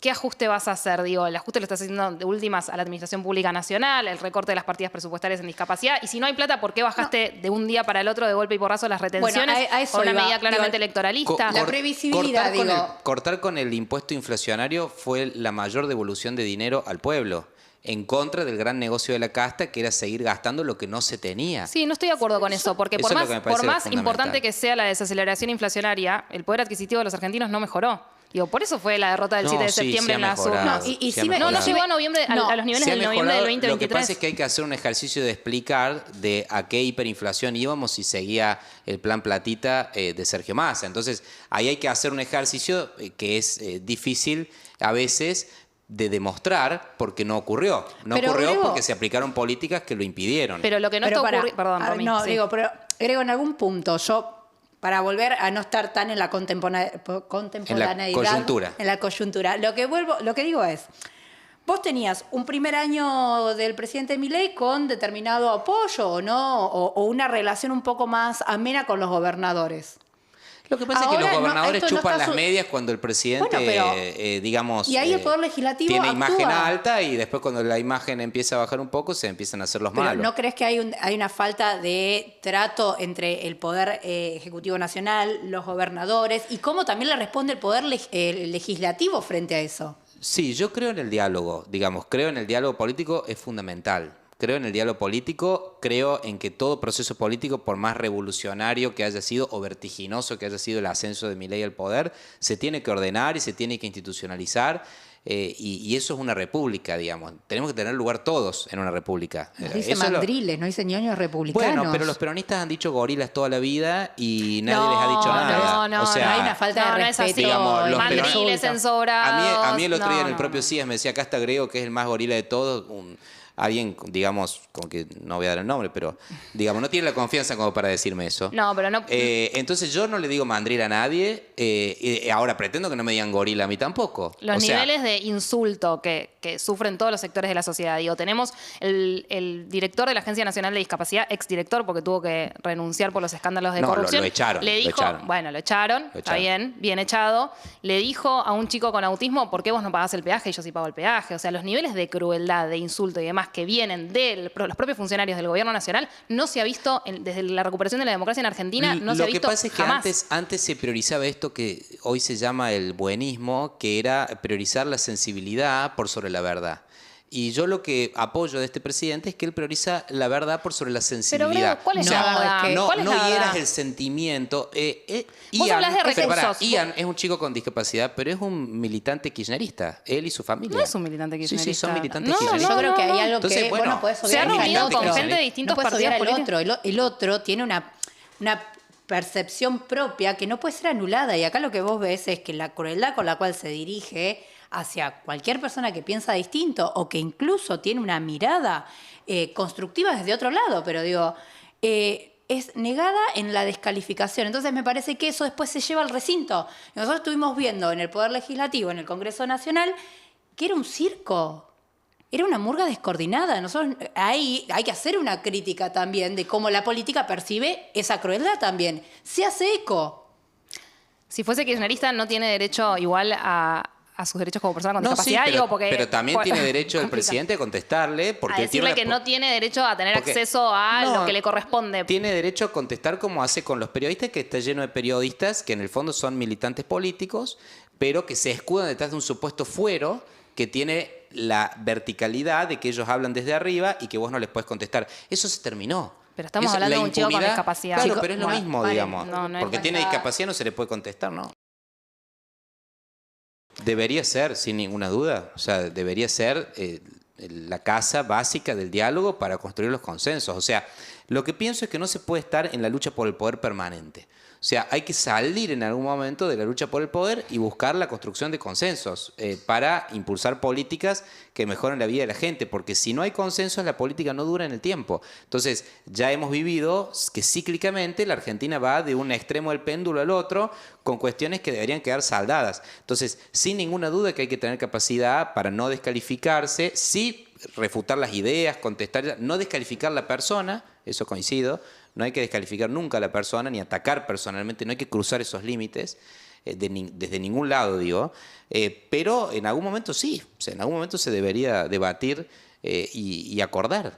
¿qué ajuste vas a hacer? Digo, el ajuste lo estás haciendo de últimas a la Administración Pública Nacional, el recorte de las partidas presupuestarias en discapacidad. Y si no hay plata, ¿por qué bajaste de un día para el otro de golpe y porrazo las retenciones a eso con una iba. medida claramente Digo, electoralista? La previsibilidad, cortar con el impuesto inflacionario fue la mayor devolución de dinero al pueblo, en contra del gran negocio de la casta, que era seguir gastando lo que no se tenía. Sí, no estoy de acuerdo con eso, porque eso por es lo más, que me parece por más fundamental. importante que sea la desaceleración inflacionaria, el poder adquisitivo de los argentinos no mejoró. Digo, por eso fue la derrota del 7 de sí, septiembre sí ha en las mejorado, urnas. sí ha mejorado. No llegó a noviembre a los niveles Se ha del noviembre del mejorado. 2023. Lo que pasa es que hay que hacer un ejercicio de explicar de a qué hiperinflación íbamos si seguía el plan Platita de Sergio Massa. Entonces, ahí hay que hacer un ejercicio que es difícil a veces de demostrar porque no ocurrió. No Pero, ocurrió Grego, porque se aplicaron políticas que lo impidieron. Pero lo que no está ocurriendo... Perdón, Romy. No, sí. digo, pero Grego, en algún punto, para volver a no estar tan en la contemporaneidad, coyuntura. en la coyuntura, lo que digo es, vos tenías un primer año del presidente Milei con determinado apoyo o no, o una relación un poco más amena con los gobernadores. Lo que pasa es Ahora, que los no, gobernadores esto no chupan está las medias cuando el presidente, Bueno, pero- digamos, y ahí el Poder Legislativo tiene actúa. imagen alta y después cuando la imagen empieza a bajar un poco se empiezan a hacer los Pero malos. ¿no crees que hay una falta de trato entre el Poder Ejecutivo Nacional, los gobernadores, y cómo también le responde el Poder Legislativo frente a eso? Sí, yo creo en el diálogo, digamos, creo en el diálogo político, es fundamental. Creo en el diálogo político, creo en que todo proceso político, por más revolucionario que haya sido o vertiginoso que haya sido el ascenso de Milei al poder, se tiene que ordenar y se tiene que institucionalizar. Y eso es una república, digamos. Tenemos que tener lugar todos en una república. Nos dice Eso es lo- mandriles, no dice ñoños republicanos. Bueno, pero los peronistas han dicho gorilas toda la vida y nadie No, les ha dicho nada. no, o sea, no hay una falta de no es así. respeto. Digamos, los Mandriles ensobrados. a mí el otro día en el no, propio no. CIAS me decía, acá está Grego, que es el más gorila de todos, alguien, digamos, como que no voy a dar el nombre, pero digamos, no tiene la confianza como para decirme eso. No, pero no... Entonces yo no le digo mandril a nadie, ahora pretendo que no me digan gorila a mí tampoco. Los O sea, niveles de insulto que sufren todos los sectores de la sociedad. Digo, tenemos el director de la Agencia Nacional de Discapacidad, exdirector, porque tuvo que renunciar por los escándalos de No, corrupción. lo echaron, Le lo dijo, echaron. bueno, lo echaron, está bien echado. Le dijo a un chico con autismo, ¿por qué vos no pagás el peaje y yo sí pago el peaje? O sea, los niveles de crueldad, de insulto y demás que vienen de los propios funcionarios del gobierno nacional no se ha visto, desde la recuperación de la democracia en Argentina, no se ha visto Lo que pasa es que jamás. antes se priorizaba esto que hoy se llama el buenismo, que era priorizar la sensibilidad por sobre la verdad. Y yo lo que apoyo de este presidente es que él prioriza la verdad por sobre la sensibilidad. Grego, ¿cuál es No, la verdad? es que No, ¿Cuál es no la hieras verdad? el sentimiento. Vos hablás de pero pará, recursos. Ian es un chico con discapacidad, pero es un militante kirchnerista. Él y su familia. No es un militante Sí, sí, kirchnerista. son militantes No, kirchneristas. Yo creo que hay algo Entonces, que bueno, vos no podés Se ha odiar al reunido otro. con gente de distintos no puedes partidos odiar al políticos. otro. El otro tiene una percepción propia que no puede ser anulada. Y acá lo que vos ves es que la crueldad con la cual se dirige hacia cualquier persona que piensa distinto o que incluso tiene una mirada constructiva desde otro lado, pero digo, es negada en la descalificación. Entonces me parece que eso después se lleva al recinto. Nosotros estuvimos viendo en el Poder Legislativo, en el Congreso Nacional, que era un circo. Era una murga descoordinada. Nosotros ahí hay que hacer una crítica también de cómo la política percibe esa crueldad también. Se hace eco. Si fuese kirchnerista, no tiene derecho igual a sus derechos como persona con No, sí, discapacidad. pero, Digo, porque, pero también tiene derecho el complica. presidente a contestarle. Porque A él tiene decirle que no tiene derecho a tener porque- acceso a No, lo que le corresponde. Tiene derecho a contestar como hace con los periodistas, que está lleno de periodistas que en el fondo son militantes políticos, pero que se escudan detrás de un supuesto fuero que tiene la verticalidad de que ellos hablan desde arriba y que vos no les puedes contestar. Eso se terminó. Pero estamos Eso, hablando la de un chico con impunidad, discapacidad. Claro, Chico, pero es lo bueno, mismo, paren. digamos. No, no es porque tiene verdad. discapacidad no se le puede contestar, ¿no? Debería ser, sin ninguna duda. O sea, debería ser la casa básica del diálogo para construir los consensos. O sea, Lo que pienso es que no se puede estar en la lucha por el poder permanente. O sea, hay que salir en algún momento de la lucha por el poder y buscar la construcción de consensos para impulsar políticas que mejoren la vida de la gente, porque si no hay consensos, la política no dura en el tiempo. Entonces, ya hemos vivido que cíclicamente la Argentina va de un extremo del péndulo al otro con cuestiones que deberían quedar saldadas. Entonces, sin ninguna duda que hay que tener capacidad para no descalificarse, sí refutar las ideas, contestar, no descalificar la persona, eso coincido. No hay que descalificar nunca a la persona ni atacar personalmente, no hay que cruzar esos límites desde ningún lado, digo. Pero en algún momento sí, o sea, en algún momento se debería debatir y acordar.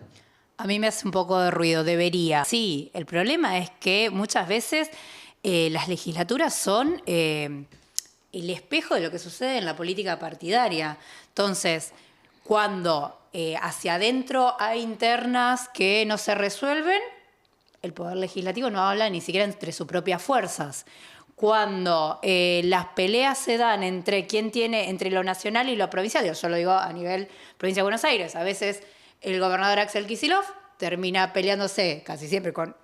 A mí me hace un poco de ruido, debería. Sí, el problema es que muchas veces las legislaturas son el espejo de lo que sucede en la política partidaria. Entonces, cuando hacia adentro hay internas que no se resuelven, el Poder Legislativo no habla ni siquiera entre sus propias fuerzas. Cuando las peleas se dan entre quién tiene, entre lo nacional y lo provincial, yo lo digo a nivel provincia de Buenos Aires, a veces el gobernador Axel Kicillof termina peleándose casi siempre con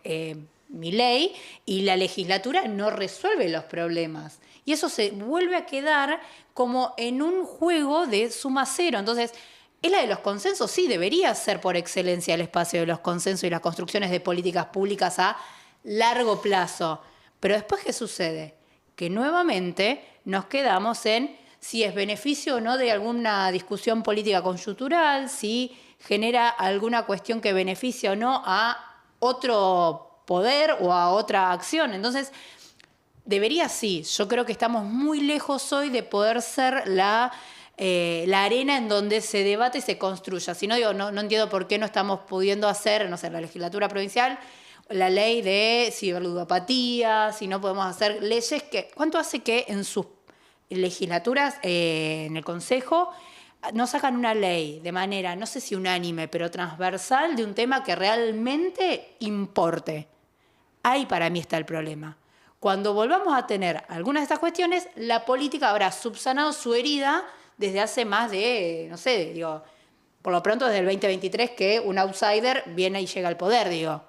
Milei y la legislatura no resuelve los problemas. Y eso se vuelve a quedar como en un juego de suma cero. Entonces, ¿es la de los consensos? Sí, debería ser por excelencia el espacio de los consensos y las construcciones de políticas públicas a largo plazo. Pero después, ¿qué sucede? Que nuevamente nos quedamos en si es beneficio o no de alguna discusión política coyuntural, si genera alguna cuestión que beneficia o no a otro poder o a otra acción. Entonces, debería sí. Yo creo que estamos muy lejos hoy de poder ser la arena en donde se debate y se construya. Si no, digo, no entiendo por qué no estamos pudiendo hacer, no sé, la legislatura provincial, la ley de ciberludopatía, si no podemos hacer leyes que... ¿Cuánto hace que en sus legislaturas, en el Consejo, no sacan una ley de manera, no sé si unánime, pero transversal de un tema que realmente importe? Ahí para mí está el problema. Cuando volvamos a tener algunas de estas cuestiones, la política habrá subsanado su herida desde hace más de, no sé, digo, por lo pronto desde el 2023 que un outsider viene y llega al poder, digo.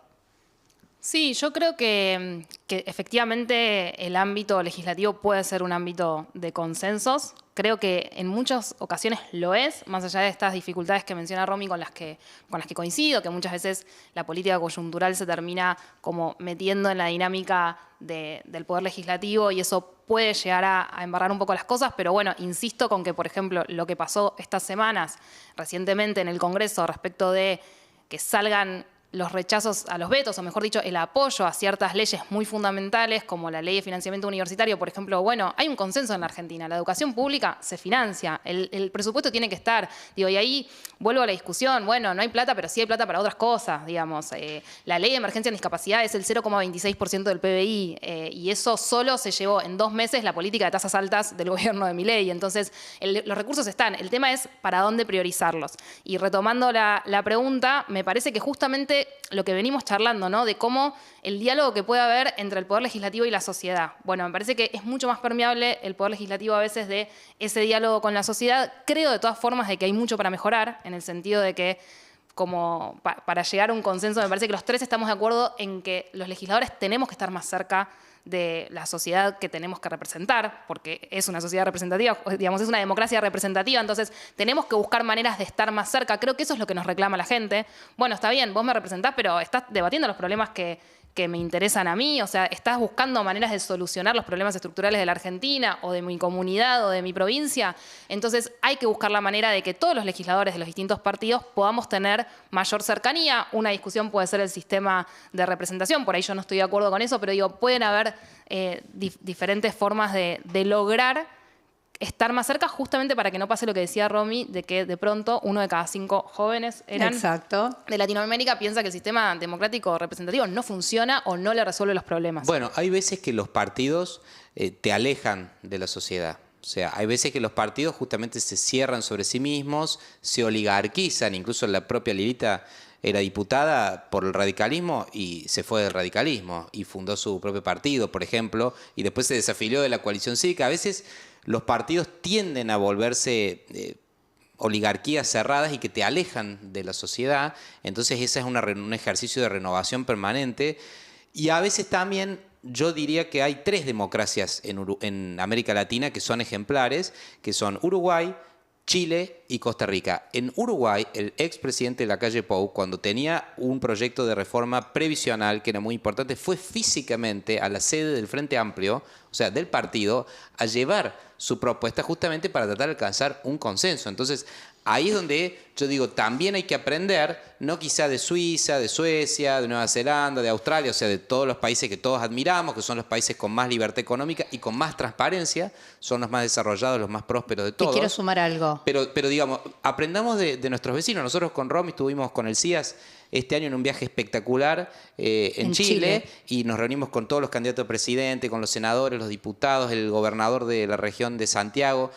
Sí, yo creo que efectivamente el ámbito legislativo puede ser un ámbito de consensos. Creo que en muchas ocasiones lo es, más allá de estas dificultades que menciona Romy con las que coincido, que muchas veces la política coyuntural se termina como metiendo en la dinámica del poder legislativo y eso puede llegar a embarrar un poco las cosas, pero bueno, insisto con que, por ejemplo, lo que pasó estas semanas recientemente en el Congreso respecto de que salgan los rechazos a los vetos, o mejor dicho, el apoyo a ciertas leyes muy fundamentales, como la ley de financiamiento universitario, por ejemplo, bueno, hay un consenso en la Argentina, la educación pública se financia, el presupuesto tiene que estar, digo, y ahí vuelvo a la discusión, bueno, no hay plata, pero sí hay plata para otras cosas, digamos, la ley de emergencia en discapacidad es el 0,26% del PBI, y eso solo se llevó en 2 meses la política de tasas altas del gobierno de Milei, entonces los recursos están, el tema es para dónde priorizarlos. Y retomando la pregunta, me parece que justamente lo que venimos charlando, ¿no? De cómo el diálogo que puede haber entre el Poder Legislativo y la sociedad. Bueno, me parece que es mucho más permeable el Poder Legislativo a veces de ese diálogo con la sociedad. Creo de todas formas de que hay mucho para mejorar, en el sentido de que como para llegar a un consenso, me parece que los 3 estamos de acuerdo en que los legisladores tenemos que estar más cerca de la sociedad que tenemos que representar, porque es una sociedad representativa, digamos, es una democracia representativa, entonces tenemos que buscar maneras de estar más cerca. Creo que eso es lo que nos reclama la gente. Bueno, está bien, vos me representás, pero estás debatiendo los problemas que me interesan a mí, o sea, estás buscando maneras de solucionar los problemas estructurales de la Argentina o de mi comunidad o de mi provincia. Entonces hay que buscar la manera de que todos los legisladores de los distintos partidos podamos tener mayor cercanía. Una discusión puede ser el sistema de representación, por ahí yo no estoy de acuerdo con eso, pero digo, pueden haber diferentes formas de lograr estar más cerca justamente para que no pase lo que decía Romy, de que de pronto 1 de cada 5 jóvenes de Latinoamérica piensa que el sistema democrático representativo no funciona o no le resuelve los problemas. Bueno, hay veces que los partidos te alejan de la sociedad. O sea, hay veces que los partidos justamente se cierran sobre sí mismos, se oligarquizan, incluso la propia Lilita era diputada por el radicalismo y se fue del radicalismo y fundó su propio partido, por ejemplo, y después se desafilió de la coalición cívica. A veces los partidos tienden a volverse oligarquías cerradas y que te alejan de la sociedad. Entonces ese es un ejercicio de renovación permanente. Y a veces también yo diría que hay 3 democracias en América Latina que son ejemplares, que son Uruguay, Chile y Costa Rica. En Uruguay, el expresidente Lacalle Pou, cuando tenía un proyecto de reforma previsional que era muy importante, fue físicamente a la sede del Frente Amplio, o sea, del partido, a llevar su propuesta justamente para tratar de alcanzar un consenso. Entonces, ahí es donde yo digo, también hay que aprender, no quizá de Suiza, de Suecia, de Nueva Zelanda, de Australia, o sea, de todos los países que todos admiramos, que son los países con más libertad económica y con más transparencia, son los más desarrollados, los más prósperos de todos. Y quiero sumar algo. Pero digamos, aprendamos de nuestros vecinos. Nosotros con Romy estuvimos con el CIAS este año en un viaje espectacular en Chile, y nos reunimos con todos los candidatos a presidente, con los senadores, los diputados, el gobernador de la región de Santiago.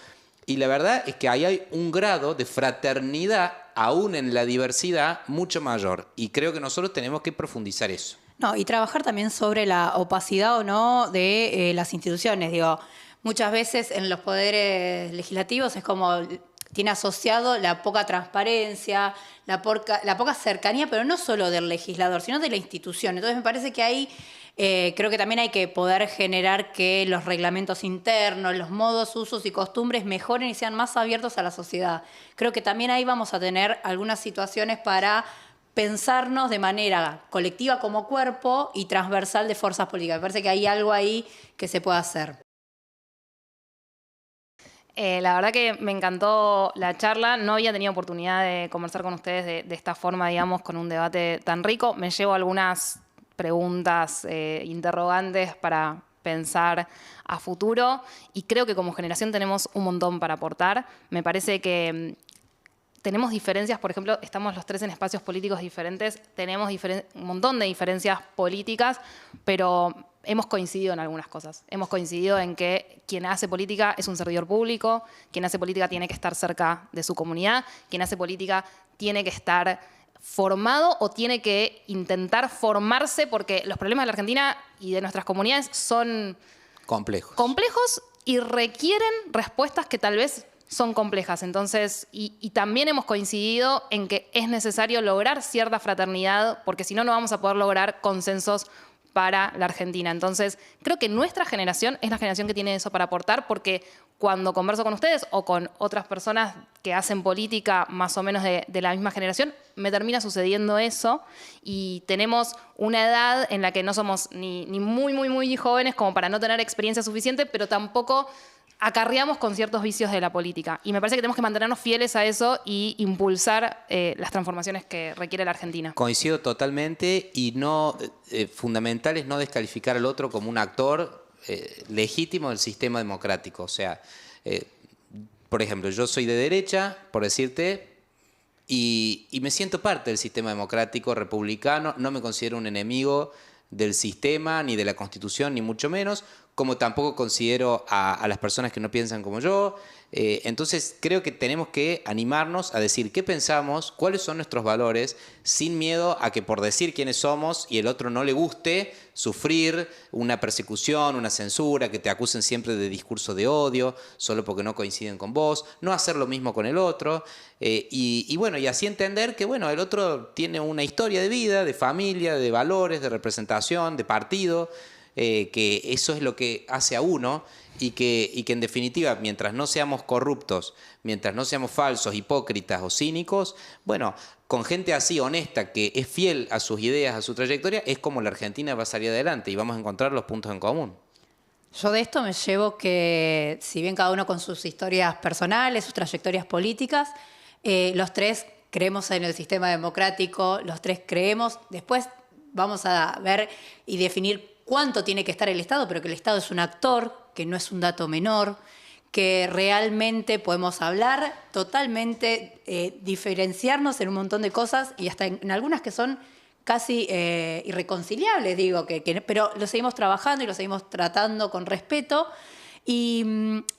Y la verdad es que ahí hay un grado de fraternidad, aún en la diversidad, mucho mayor. Y creo que nosotros tenemos que profundizar eso. No, y trabajar también sobre la opacidad o no de las instituciones. Digo, muchas veces en los poderes legislativos es como tiene asociado la poca transparencia, la poca cercanía, pero no solo del legislador, sino de la institución. Entonces me parece que ahí creo que también hay que poder generar que los reglamentos internos, los modos, usos y costumbres mejoren y sean más abiertos a la sociedad. Creo que también ahí vamos a tener algunas situaciones para pensarnos de manera colectiva como cuerpo y transversal de fuerzas políticas. Me parece que hay algo ahí que se puede hacer. La verdad que me encantó la charla. No había tenido oportunidad de conversar con ustedes de esta forma, digamos, con un debate tan rico. Me llevo algunas preguntas, interrogantes para pensar a futuro, y creo que como generación tenemos un montón para aportar. Me parece que tenemos diferencias, por ejemplo, estamos los 3 en espacios políticos diferentes, tenemos un montón de diferencias políticas, pero hemos coincidido en algunas cosas. Hemos coincidido en que quien hace política es un servidor público, quien hace política tiene que estar cerca de su comunidad, quien hace política tiene que estar formado o tiene que intentar formarse, porque los problemas de la Argentina y de nuestras comunidades son complejos y requieren respuestas que tal vez son complejas. Entonces, y también hemos coincidido en que es necesario lograr cierta fraternidad, porque si no, no vamos a poder lograr consensos para la Argentina. Entonces, creo que nuestra generación es la generación que tiene eso para aportar, porque cuando converso con ustedes o con otras personas que hacen política más o menos de la misma generación, me termina sucediendo eso, y tenemos una edad en la que no somos ni muy, muy, muy jóvenes como para no tener experiencia suficiente, pero tampoco acarreamos con ciertos vicios de la política. Y me parece que tenemos que mantenernos fieles a eso y impulsar las transformaciones que requiere la Argentina. Coincido totalmente, y fundamental es no descalificar al otro como un actor legítimo del sistema democrático. O sea, por ejemplo, yo soy de derecha, por decirte, y me siento parte del sistema democrático republicano, no me considero un enemigo del sistema, ni de la Constitución, ni mucho menos, como tampoco considero a las personas que no piensan como yo. Entonces creo que tenemos que animarnos a decir qué pensamos, cuáles son nuestros valores, sin miedo a que por decir quiénes somos y el otro no le guste, sufrir una persecución, una censura, que te acusen siempre de discurso de odio, solo porque no coinciden con vos, no hacer lo mismo con el otro, y bueno, y así entender que bueno, el otro tiene una historia de vida, de familia, de valores, de representación, de partido, que eso es lo que hace a uno, y que en definitiva, mientras no seamos corruptos, mientras no seamos falsos, hipócritas o cínicos, bueno, con gente así honesta, que es fiel a sus ideas, a su trayectoria, es como la Argentina va a salir adelante y vamos a encontrar los puntos en común. Yo de esto me llevo que, si bien cada uno con sus historias personales, sus trayectorias políticas, los 3 creemos en el sistema democrático, los 3 creemos, después vamos a ver y definir cuánto tiene que estar el Estado, pero que el Estado es un actor, que no es un dato menor, que realmente podemos hablar totalmente, diferenciarnos en un montón de cosas, y hasta en algunas que son casi irreconciliables, digo, pero lo seguimos trabajando y lo seguimos tratando con respeto. Y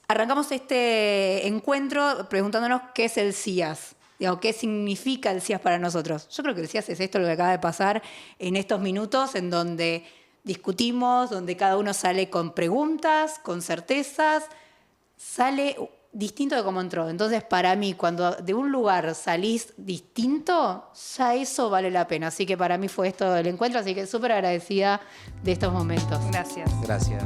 arrancamos este encuentro preguntándonos qué es el CIAS. Digo, ¿qué significa el CIAS para nosotros? Yo creo que el CIAS es esto lo que acaba de pasar en estos minutos, en donde discutimos, donde cada uno sale con preguntas, con certezas, sale distinto de cómo entró. Entonces, para mí, cuando de un lugar salís distinto, ya eso vale la pena. Así que para mí fue esto el encuentro, así que súper agradecida de estos momentos. Gracias. Gracias.